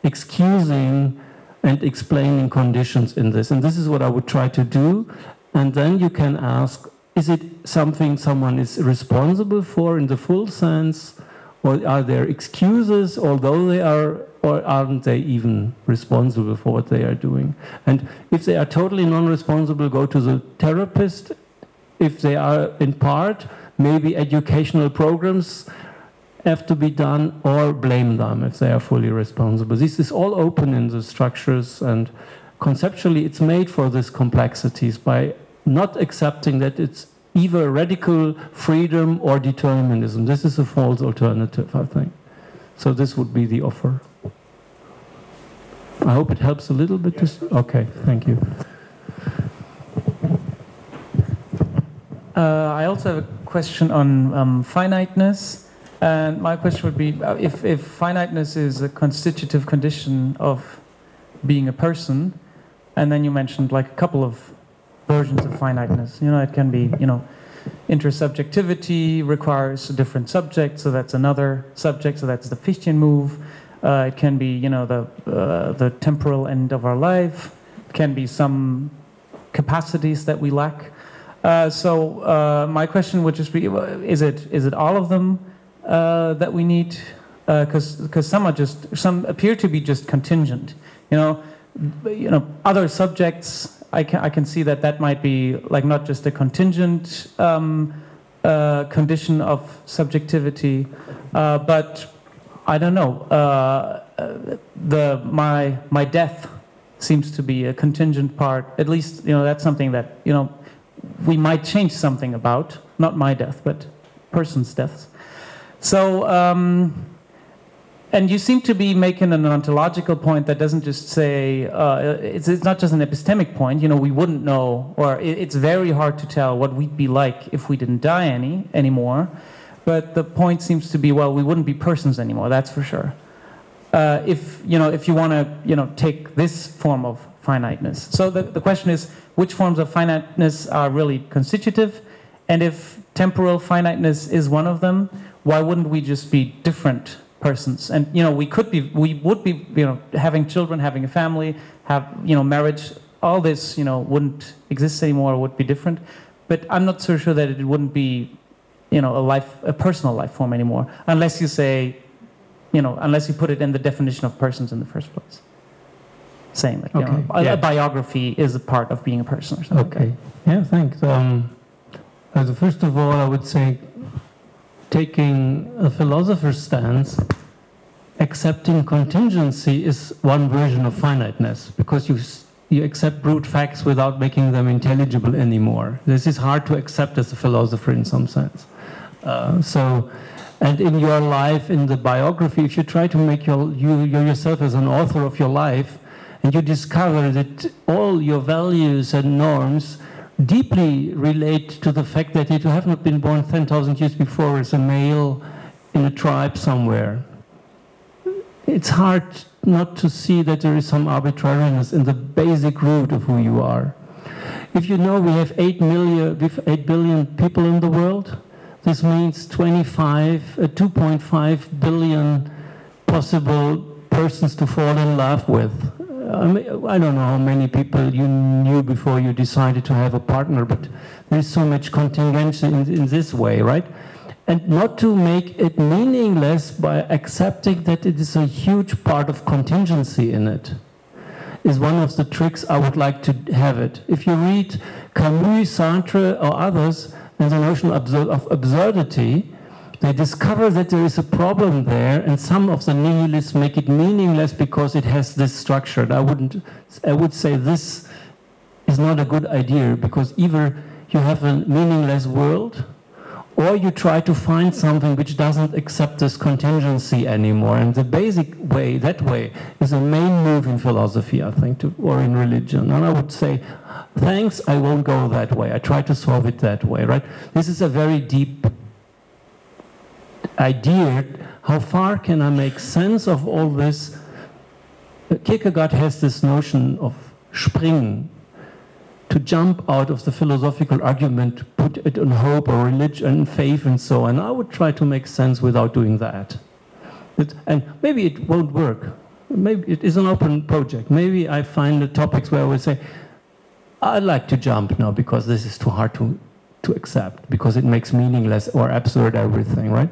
excusing and explaining conditions in this. And this is what I would try to do. And then you can ask, is it something someone is responsible for in the full sense? Or are there excuses, although they are, or aren't they even responsible for what they are doing? And if they are totally non-responsible, go to the therapist. If they are in part, maybe educational programs have to be done, or blame them if they are fully responsible. This is all open in the structures, and conceptually it's made for these complexities by not accepting that it's either radical freedom or determinism. This is a false alternative, I think. So this would be the offer. I hope it helps a little bit. Okay, thank you. I also have a question on finiteness. And my question would be, if finiteness is a constitutive condition of being a person, and then you mentioned like a couple of versions of finiteness. It can be, intersubjectivity requires a different subject, so that's another subject, so that's the Fichtean move. It can be, the temporal end of our life. It can be some capacities that we lack. So my question would just be, is it all of them that we need? Because some appear to be just contingent. Other subjects, I can see that might be like not just a contingent condition of subjectivity, but I don't know. My death seems to be a contingent part. At least that's something that we might change something about. Not my death, but person's deaths. So. And you seem to be making an ontological point that doesn't just say, it's not just an epistemic point, we wouldn't know, or it's very hard to tell what we'd be like if we didn't die anymore. But the point seems to be, well, we wouldn't be persons anymore, that's for sure. If you want to, take this form of finiteness. So the question is, which forms of finiteness are really constitutive? And if temporal finiteness is one of them, why wouldn't we just be different persons? And we would be having children, having a family, have marriage, all this wouldn't exist anymore, would be different. But I'm not so sure that it wouldn't be a personal life form anymore, unless you say unless you put it in the definition of persons in the first place, saying that a biography is a part of being a person or something. Okay, yeah, thanks. First of all, I would say, taking a philosopher's stance, accepting contingency is one version of finiteness, because you accept brute facts without making them intelligible anymore. This is hard to accept as a philosopher in some sense. And in your life, in the biography, if you try to make yourself as an author of your life, and you discover that all your values and norms deeply relate to the fact that you have not been born 10,000 years before as a male in a tribe somewhere. It's hard not to see that there is some arbitrariness in the basic root of who you are. If we have 8 billion people in the world, this means 2.5 billion possible persons to fall in love with. I don't know how many people you knew before you decided to have a partner, but there's so much contingency in this way, right? And not to make it meaningless by accepting that it is a huge part of contingency in it is one of the tricks I would like to have it. If you read Camus, Sartre, or others, there's a notion of absurdity. they discover that there is a problem there, and some of the nihilists make it meaningless because it has this structure. I would say this is not a good idea, because either you have a meaningless world, or you try to find something which doesn't accept this contingency anymore. And the basic way, that way, is a main move in philosophy, I think, or in religion. And I would say, thanks, I won't go that way. I try to solve it that way, right? This is a very deep idea. How far can I make sense of all this? Kierkegaard has this notion of springen, to jump out of the philosophical argument, put it on hope or religion, faith and so on. I would try to make sense without doing that. And maybe it won't work. Maybe it is an open project. Maybe I find the topics where I would say, I'd like to jump now because this is too hard to accept, because it makes meaningless or absurd everything, right?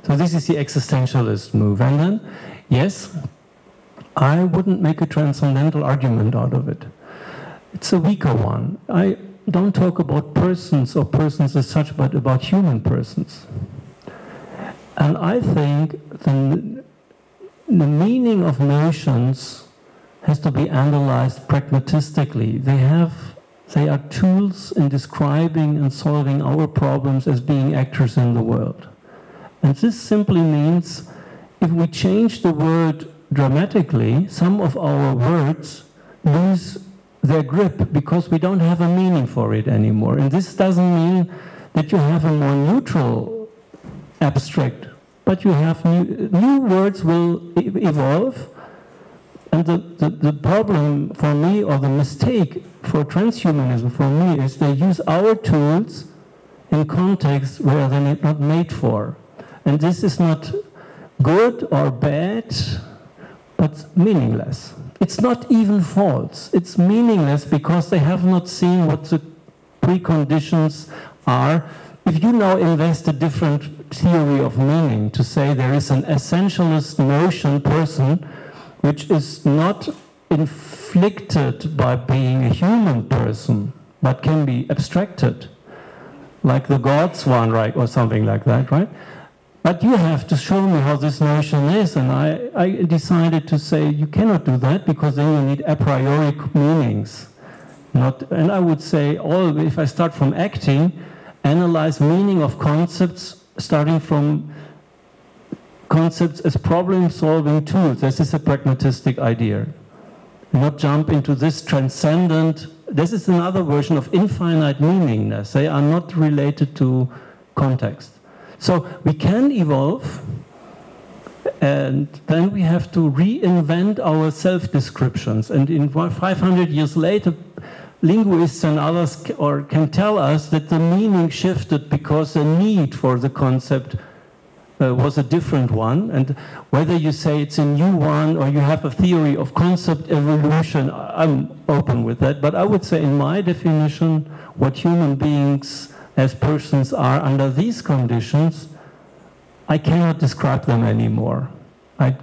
So this is the existentialist move. And then, yes, I wouldn't make a transcendental argument out of it. It's a weaker one. I don't talk about persons or persons as such, but about human persons. And I think the meaning of notions has to be analyzed pragmatistically. They are tools in describing and solving our problems as being actors in the world. And this simply means if we change the word dramatically, some of our words lose their grip because we don't have a meaning for it anymore. And this doesn't mean that you have a more neutral abstract, but you have new words will evolve. And the problem for me, or the mistake for transhumanism for me, is they use our tools in contexts where they're not made for. And this is not good or bad, but meaningless. It's not even false. It's meaningless because they have not seen what the preconditions are. If you now invest a different theory of meaning to say there is an essentialist notion person which is not inflicted by being a human person, but can be abstracted, like the gods one, right, or something like that, right? But you have to show me how this notion is, and I decided to say you cannot do that because then you need a priori meanings. And I would say, if I start from acting, analyze meaning of concepts starting from concepts as problem-solving tools. This is a pragmatistic idea. Not jump into this transcendent. This is another version of infinite meaningness. They are not related to context. So we can evolve, and then we have to reinvent our self-descriptions. And in 500 years later, linguists and others can tell us that the meaning shifted because the need for the concept was a different one. And whether you say it's a new one or you have a theory of concept evolution, I'm open with that. But I would say in my definition, what human beings as persons are under these conditions, I cannot describe them anymore. I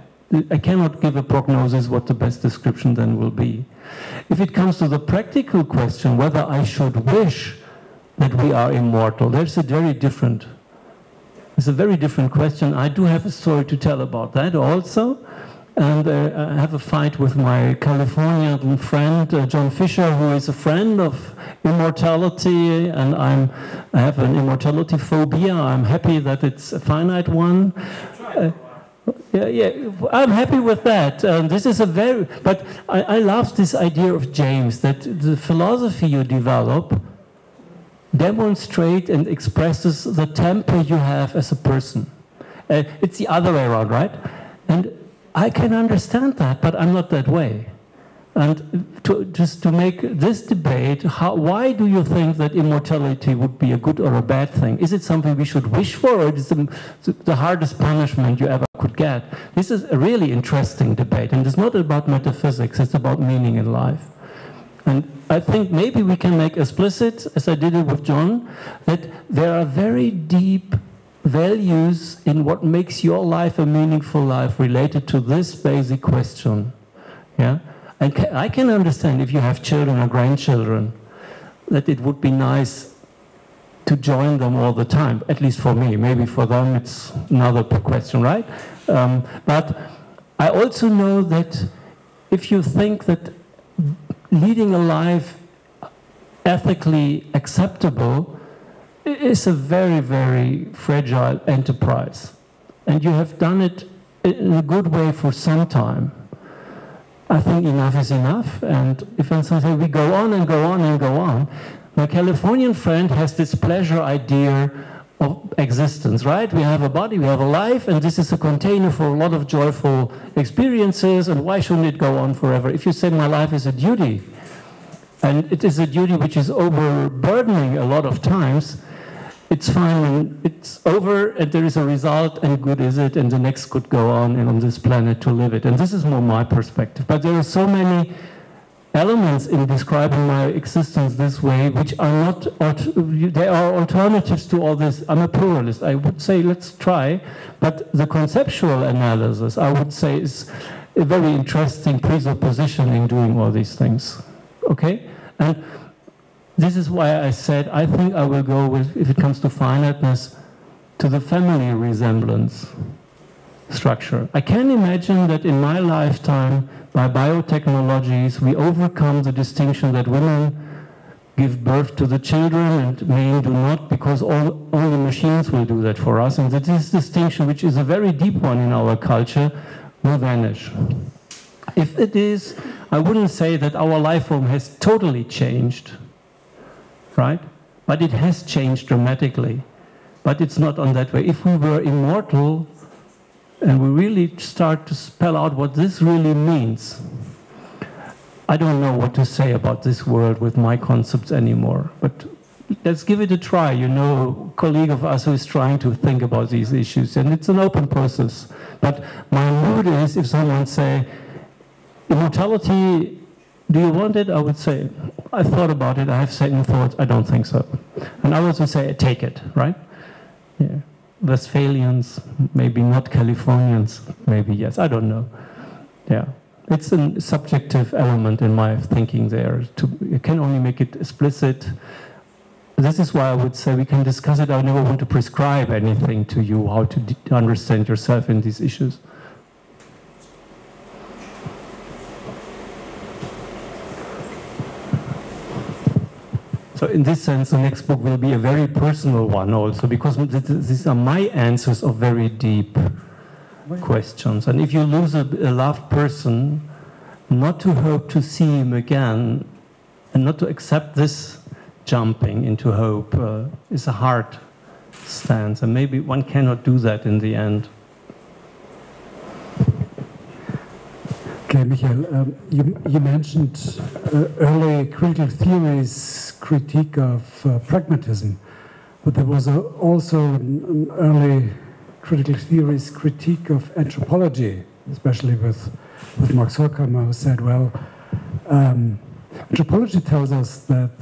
cannot give a prognosis what the best description then will be. If it comes to the practical question, whether I should wish that we are immortal, it's a very different question. I do have a story to tell about that also. And I have a fight with my Californian friend, John Fisher, who is a friend of immortality, and I have an immortality phobia. I'm happy that it's a finite one. I'm happy with that. This is but I love this idea of James, that the philosophy you develop demonstrates and expresses the temper you have as a person. It's the other way around, right? And I can understand that, but I'm not that way. And just to make this debate, why do you think that immortality would be a good or a bad thing? Is it something we should wish for, or is it the hardest punishment you ever could get? This is a really interesting debate, and it's not about metaphysics, it's about meaning in life. And I think maybe we can make explicit, as I did it with John, that there are very deep values in what makes your life a meaningful life related to this basic question. Yeah? And I can understand if you have children or grandchildren that it would be nice to join them all the time, at least for me. Maybe for them it's another question, right? But I also know that if you think that leading a life ethically acceptable is a very, very fragile enterprise. And you have done it in a good way for some time. I think enough is enough. And if something we go on and go on and go on, my Californian friend has this pleasure idea of existence, right? We have a body, we have a life, and this is a container for a lot of joyful experiences, and why shouldn't it go on forever? If you say my life is a duty, and it is a duty which is overburdening a lot of times, it's fine when it's over and there is a result and good is it, and the next could go on and on this planet to live it. And this is more my perspective. But there are so many elements in describing my existence this way which are not, they are alternatives to all this. I'm a pluralist. I would say let's try, but the conceptual analysis, I would say, is a very interesting presupposition in doing all these things. Okay? And this is why I said I think I will go with, if it comes to finiteness, to the family resemblance structure. I can imagine that in my lifetime, by biotechnologies, we overcome the distinction that women give birth to the children and men do not, because only machines will do that for us. And that this distinction, which is a very deep one in our culture, will vanish. If it is, I wouldn't say that our life form has totally changed, right? But it has changed dramatically. But it's not on that way. If we were immortal, and we really start to spell out what this really means, I don't know what to say about this world with my concepts anymore. But let's give it a try. You know, a colleague of us who is trying to think about these issues, and it's an open process. But my mood is, if someone say, immortality, do you want it? I would say, I thought about it, I have second thoughts, I don't think so. And others would say, take it, right? Yeah. Westphalians, maybe not Californians, maybe yes, I don't know. Yeah, it's a subjective element in my thinking there. You can only make it explicit. This is why I would say we can discuss it. I never want to prescribe anything to you, how to understand yourself in these issues. So in this sense, the next book will be a very personal one also, because these are my answers of very deep questions. And if you lose a loved person, not to hope to see him again, and not to accept this jumping into hope is a hard stance. And maybe one cannot do that in the end. Okay, Michael, you mentioned early critical theories critique of pragmatism, but there was also an early critical theories critique of anthropology, especially with Max Horkheimer, who said, well, anthropology tells us that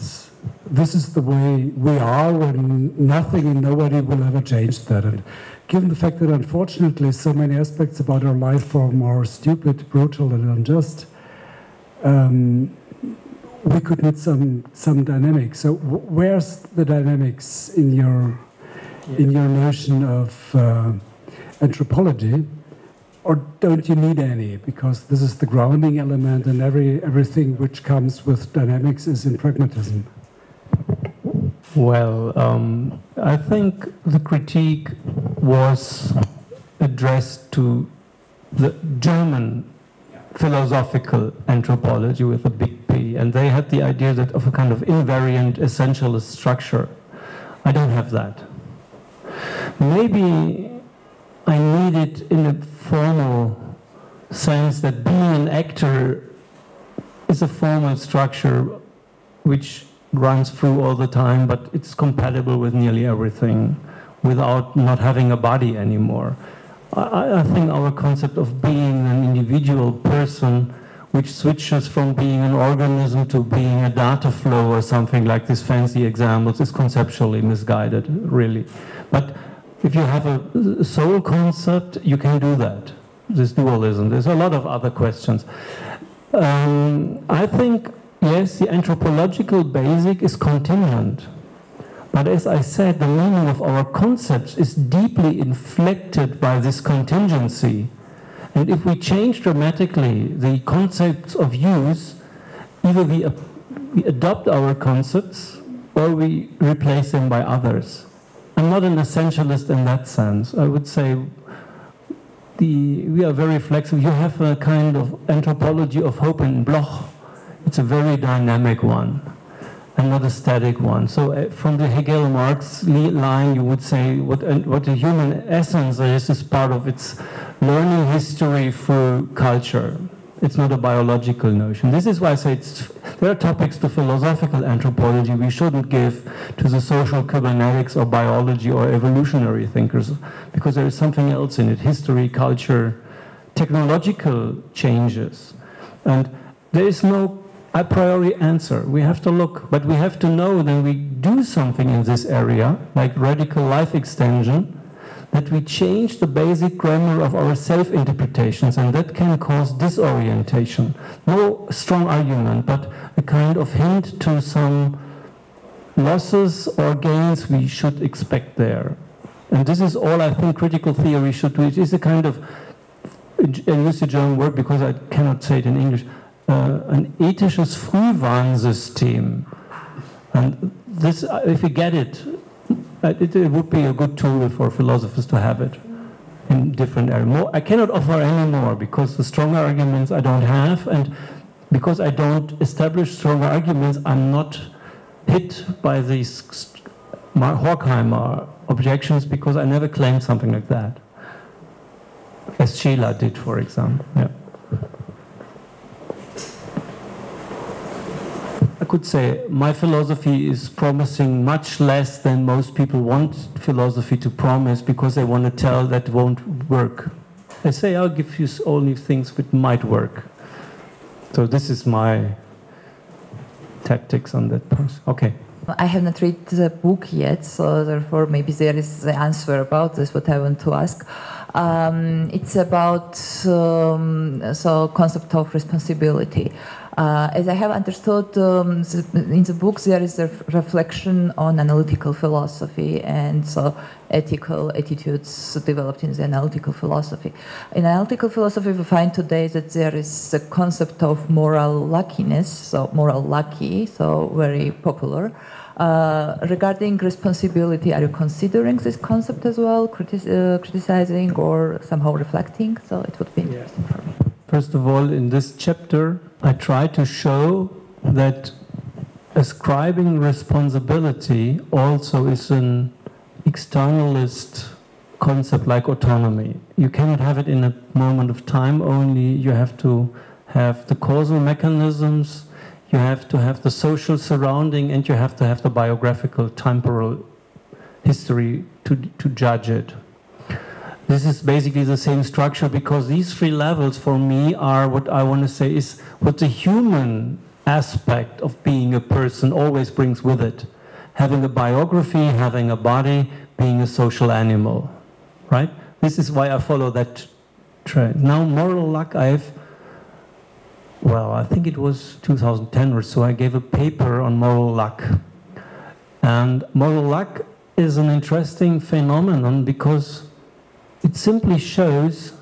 this is the way we are, and nothing and nobody will ever change that. And given the fact that unfortunately so many aspects about our life form are stupid, brutal, and unjust, we could need some dynamics. So where's the dynamics in your notion of anthropology, or don't you need any? Because this is the grounding element, and everything which comes with dynamics is in pragmatism. Well, I think the critique was addressed to the German philosophical anthropology with a big P, and they had the idea that of a kind of invariant essentialist structure. I don't have that. Maybe I need it in a formal sense that being an actor is a formal structure which runs through all the time, but it's compatible with nearly everything without not having a body anymore. I think our concept of being an individual person which switches from being an organism to being a data flow or something like these fancy examples is conceptually misguided, really. But if you have a soul concept, you can do that, this dualism. There's a lot of other questions. I think, yes, the anthropological basic is contingent, But as I said, the meaning of our concepts is deeply inflected by this contingency. And if we change dramatically the concepts of use, either we adopt our concepts or we replace them by others. I'm not an essentialist in that sense. I would say we are very flexible. You have a kind of anthropology of hope in Bloch. It's a very dynamic one and not a static one. So from the Hegel-Marx line, you would say what the human essence is part of its learning history through culture. It's not a biological notion. This is why I say there are topics to philosophical anthropology we shouldn't give to the social kybernetics or biology or evolutionary thinkers, because there is something else in it: history, culture, technological changes. And there is no a priori answer. We have to look, but we have to know that we do something in this area, like radical life extension, that we change the basic grammar of our self-interpretations, and that can cause disorientation. No strong argument, but a kind of hint to some losses or gains we should expect there. And this is all I think critical theory should do. It is a kind of, I use the German word because I cannot say it in English, an ethisches Frühwarnsystem. And this, if we get it, it would be a good tool for philosophers to have it in different areas. I cannot offer any more because the stronger arguments I don't have, and because I don't establish stronger arguments, I'm not hit by these Horkheimer objections, because I never claimed something like that, as Sheila did, for example. Yeah. I could say my philosophy is promising much less than most people want philosophy to promise, because they want to tell that won't work. They say, I'll give you only things that might work. So this is my tactics on that point. Okay. I have not read the book yet, so therefore maybe there is the answer about this, what I want to ask. It's about so concept of responsibility. As I have understood, in the book there is a reflection on analytical philosophy and so ethical attitudes developed in the analytical philosophy. In analytical philosophy, we find today that there is a concept of moral luckiness, so moral lucky, so very popular. Regarding responsibility, are you considering this concept as well, criticizing or somehow reflecting? So it would be interesting for me. First of all, in this chapter, I try to show that ascribing responsibility also is an externalist concept like autonomy. You cannot have it in a moment of time only. You have to have the causal mechanisms, you have to have the social surrounding, and you have to have the biographical temporal history to judge it. This is basically the same structure, because these three levels for me are what I want to say is what the human aspect of being a person always brings with it. Having a biography, having a body, being a social animal, right? This is why I follow that trend. Now, moral luck, I think it was 2010 or so, I gave a paper on moral luck. And moral luck is an interesting phenomenon because it simply shows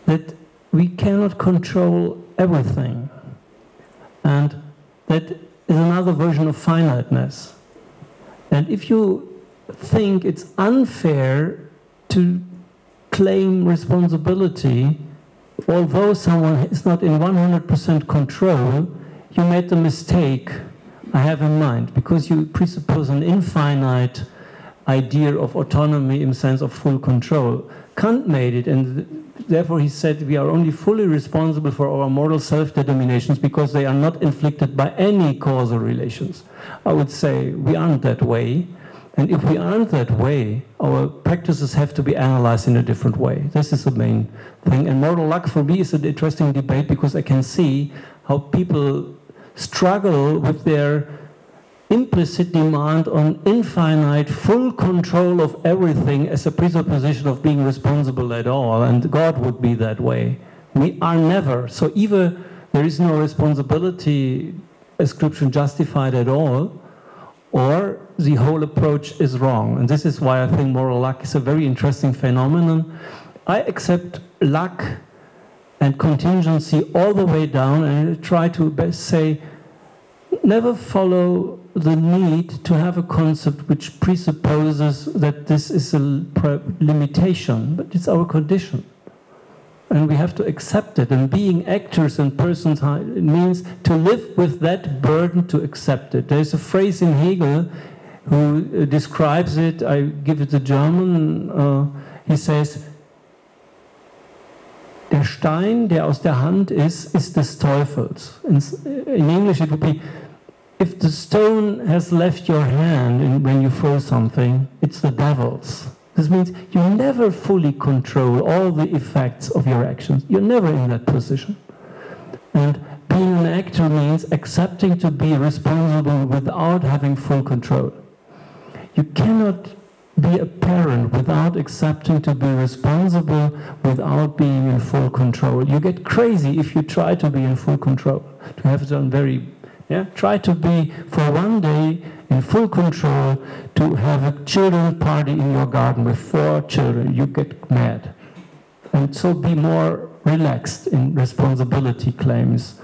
that we cannot control everything. And that is another version of finiteness. And if you think it's unfair to claim responsibility, although someone is not in 100% control, you made the mistake I have in mind, because you presuppose an infinite idea of autonomy in the sense of full control. Kant made it, and therefore he said we are only fully responsible for our moral self-determinations because they are not inflicted by any causal relations. I would say we aren't that way, and if we aren't that way, our practices have to be analyzed in a different way. This is the main thing, and moral luck for me is an interesting debate because I can see how people struggle with their implicit demand on infinite, full control of everything as a presupposition of being responsible at all, and God would be that way. We are never. So either there is no responsibility ascription justified at all, or the whole approach is wrong. And this is why I think moral luck is a very interesting phenomenon. I accept luck and contingency all the way down, and I try to say, never follow the need to have a concept which presupposes that this is a limitation, but it's our condition. And we have to accept it. And being actors and persons, it means to live with that burden, to accept it. There's a phrase in Hegel who describes it, I give it the German, he says, der Stein, der aus der Hand ist des Teufels. In English it would be, if the stone has left your hand when you throw something, it's the devil's. This means you never fully control all the effects of your actions. You're never in that position. And being an actor means accepting to be responsible without having full control. You cannot be a parent without accepting to be responsible without being in full control. You get crazy if you try to be in full control. To have done try to be for one day in full control, to have a children's party in your garden with 4 children, you get mad. And so be more relaxed in responsibility claims,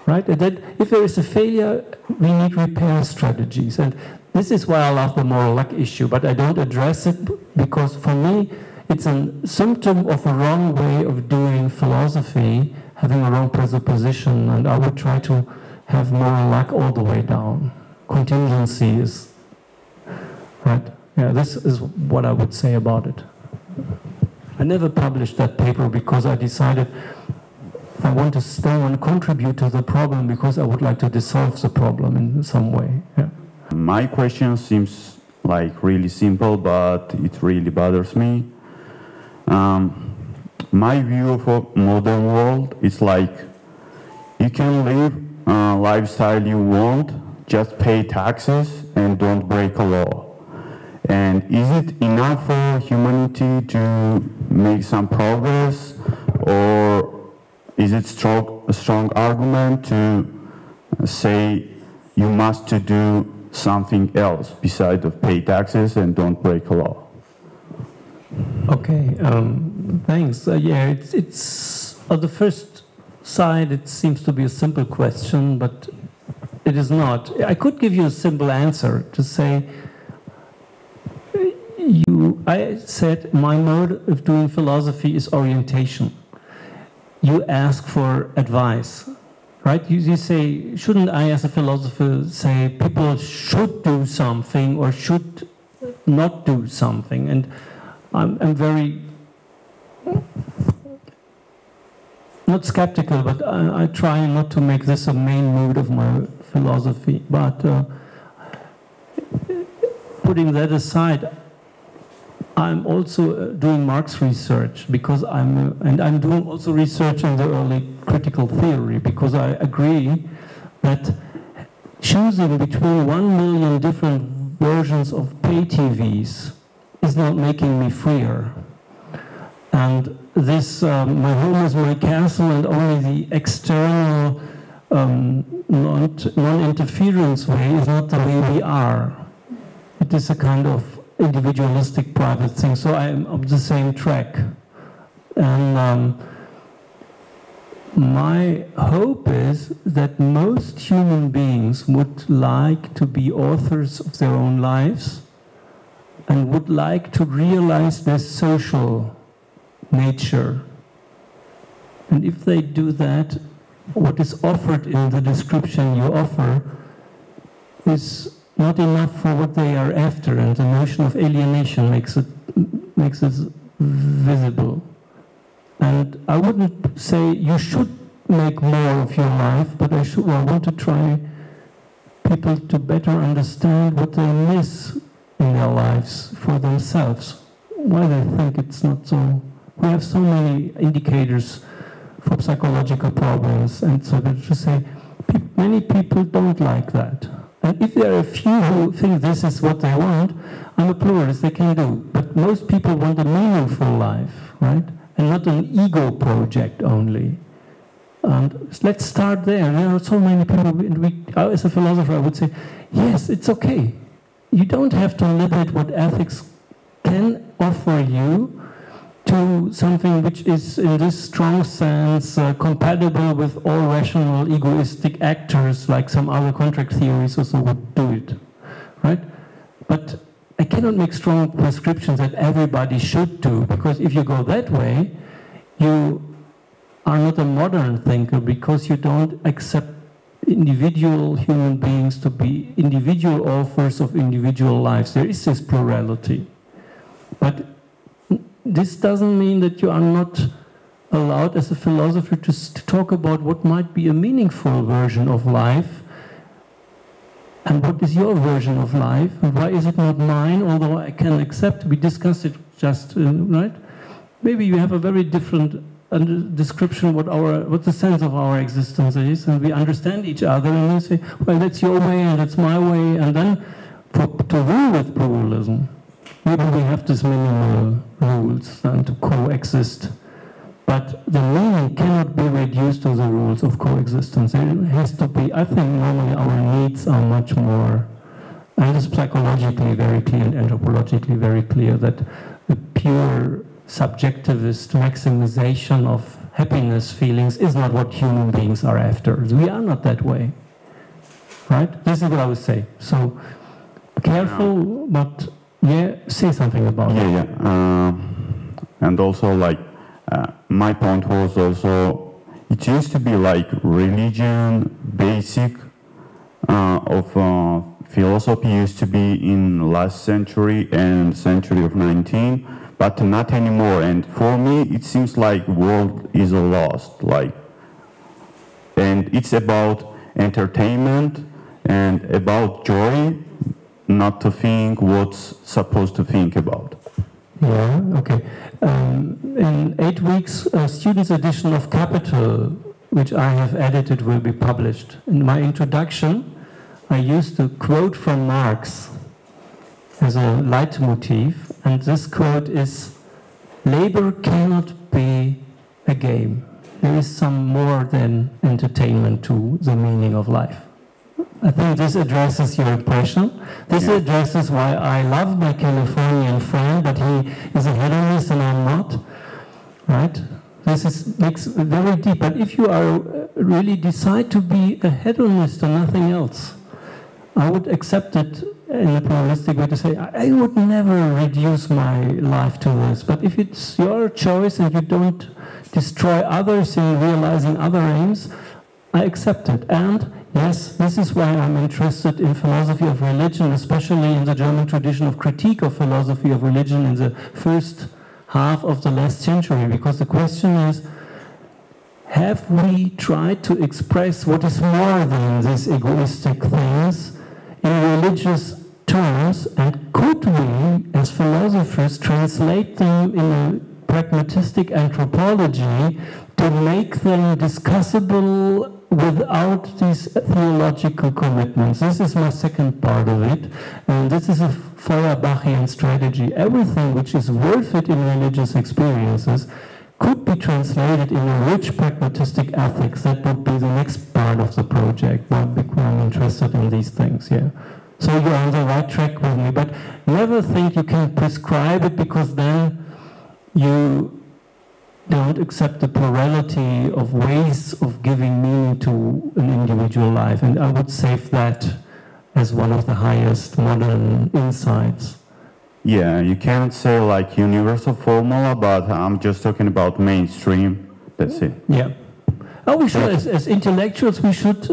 right? And then if there is a failure, we need repair strategies. And this is why I love the moral luck issue, but I don't address it because for me, it's a symptom of a wrong way of doing philosophy, having a wrong presupposition, and I would try to have moral luck all the way down. Contingency is, right? Yeah, this is what I would say about it. I never published that paper because I decided I want to contribute to the problem because I would like to dissolve the problem in some way. Yeah. My question seems like really simple, but it really bothers me. My view of a modern world is like you can live a lifestyle you want, just pay taxes and don't break a law. And is it enough for humanity to make some progress, or is it a strong argument to say you must do something else besides of pay taxes and don't break a law? Okay, thanks. Yeah, it's on the first side, it seems to be a simple question, but it is not. I could give you a simple answer to say, I said my mode of doing philosophy is orientation. You ask for advice, right? You say, shouldn't I as a philosopher say people should do something or should not do something? And I'm very, not skeptical, but I try not to make this a main mood of my philosophy. But putting that aside, I'm also doing Marx research because I'm doing also research on the early critical theory because I agree that choosing between 1 million different versions of pay TVs is not making me freer. And this, my home is my castle, and only the external non-interference way is not the way we are. It is a kind of individualistic private thing, so I am on the same track. And my hope is that most human beings would like to be authors of their own lives and would like to realize their social nature. And if they do that, what is offered in the description you offer is not enough for what they are after, and the notion of alienation makes it visible. And I wouldn't say you should make more of your life, but I want to try people to better understand what they miss in their lives for themselves, why they think it's not so. We have so many indicators for psychological problems, and so to say, many people don't like that. And if there are a few who think this is what they want, I'm a pluralist, they can do. But most people want a meaningful life, right? And not an ego project only. And let's start there. There are so many people, and as a philosopher, I would say, yes, it's okay. you don't have to limit what ethics can offer you to something which is, in this strong sense, compatible with all rational, egoistic actors, like some other contract theories also would do it, right? But I cannot make strong prescriptions that everybody should do, because if you go that way, you are not a modern thinker, because you don't accept individual human beings to be individual authors of individual lives. There is this plurality. But this doesn't mean that you are not allowed as a philosopher to talk about what might be a meaningful version of life, and what is your version of life, and why is it not mine, although I can accept, we discussed it just, right? Maybe you have a very different description what the sense of our existence is, and we understand each other, and you say, well, that's your way and that's my way, and then to rule with pluralism, maybe we have these minimal rules and to coexist. But the meaning cannot be reduced to the rules of coexistence. It has to be, I think normally our needs are much more, and it's psychologically very clear and anthropologically very clear that the pure subjectivist maximization of happiness feelings is not what human beings are after. We are not that way, right? This is what I would say. So careful, but yeah, say something about it. Yeah. And also, like, my point was also, it used to be like religion, basic of philosophy used to be in last century and century of 19, but not anymore. And for me, it seems like world is lost, like, and it's about entertainment and about joy, not to think what's supposed to think about. Yeah, okay. In 8 weeks, a student's edition of Capital, which I have edited, will be published. In my introduction, I used to quote from Marx as a leitmotif, and this quote is, "Labor cannot be a game. There is some more than entertainment to the meaning of life." I think this addresses your impression. This addresses why I love my Californian friend, but he is a hedonist and I'm not, right? This makes very deep. But if you are really decide to be a hedonist and nothing else, I would accept it in a pluralistic way to say, I would never reduce my life to this. But if it's your choice and you don't destroy others in realizing other aims, I accept it. And yes, this is why I'm interested in philosophy of religion, especially in the German tradition of critique of philosophy of religion in the first half of the last century, because the question is, have we tried to express what is more than these egoistic things in religious terms, and could we, as philosophers, translate them in a pragmatistic anthropology to make them discussable without these theological commitments? This is my second part of it, and this is a Feuerbachian strategy. Everything which is worth it in religious experiences could be translated in a rich pragmatistic ethics. That would be the next part of the project. I'm interested in these things, yeah. So you're on the right track with me, but never think you can prescribe it, because then you don't accept the plurality of ways of giving meaning to an individual life. And I would save that as one of the highest modern insights. Yeah, you can't say like universal formula, but I'm just talking about mainstream. That's it. Yeah. Oh, we should, as intellectuals, we should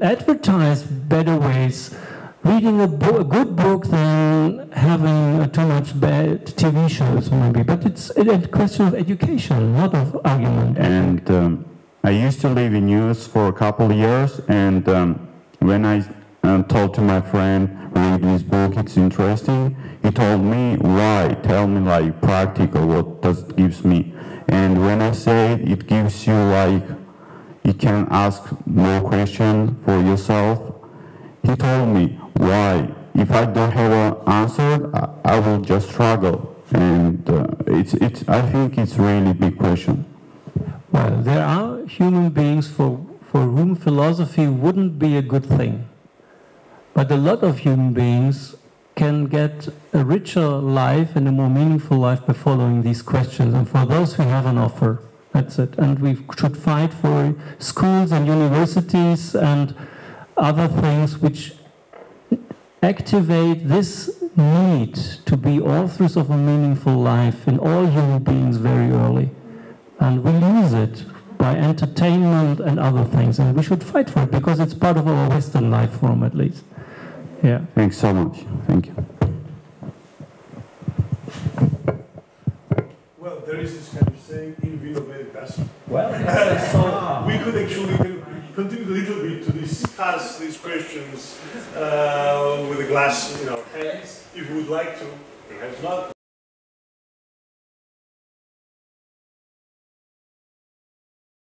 advertise better ways. Reading a good book than having too much bad TV shows, maybe. But it's a question of education, not of argument. And I used to live in US for a couple of years, and when I told to my friend, read this book, it's interesting, he told me, why? Tell me like practical, what does it gives me? And when I said it gives you like, you can ask more questions for yourself, he told me, why? If I don't have an answer, I will just struggle. And I think it's really big question. Well, there are human beings for whom philosophy wouldn't be a good thing. But a lot of human beings can get a richer life and a more meaningful life by following these questions. And for those we have an offer. That's it. And we should fight for schools and universities and other things which activate this need to be authors of a meaningful life in all human beings very early. And we lose it by entertainment and other things. And we should fight for it because it's part of our Western life form, at least. Yeah. Thanks so much. Thank you. Well, there is this kind of saying, in vino veritas. Well, so we could actually continue a little bit to discuss these questions with a glass in our hands, if you would like to. Perhaps not.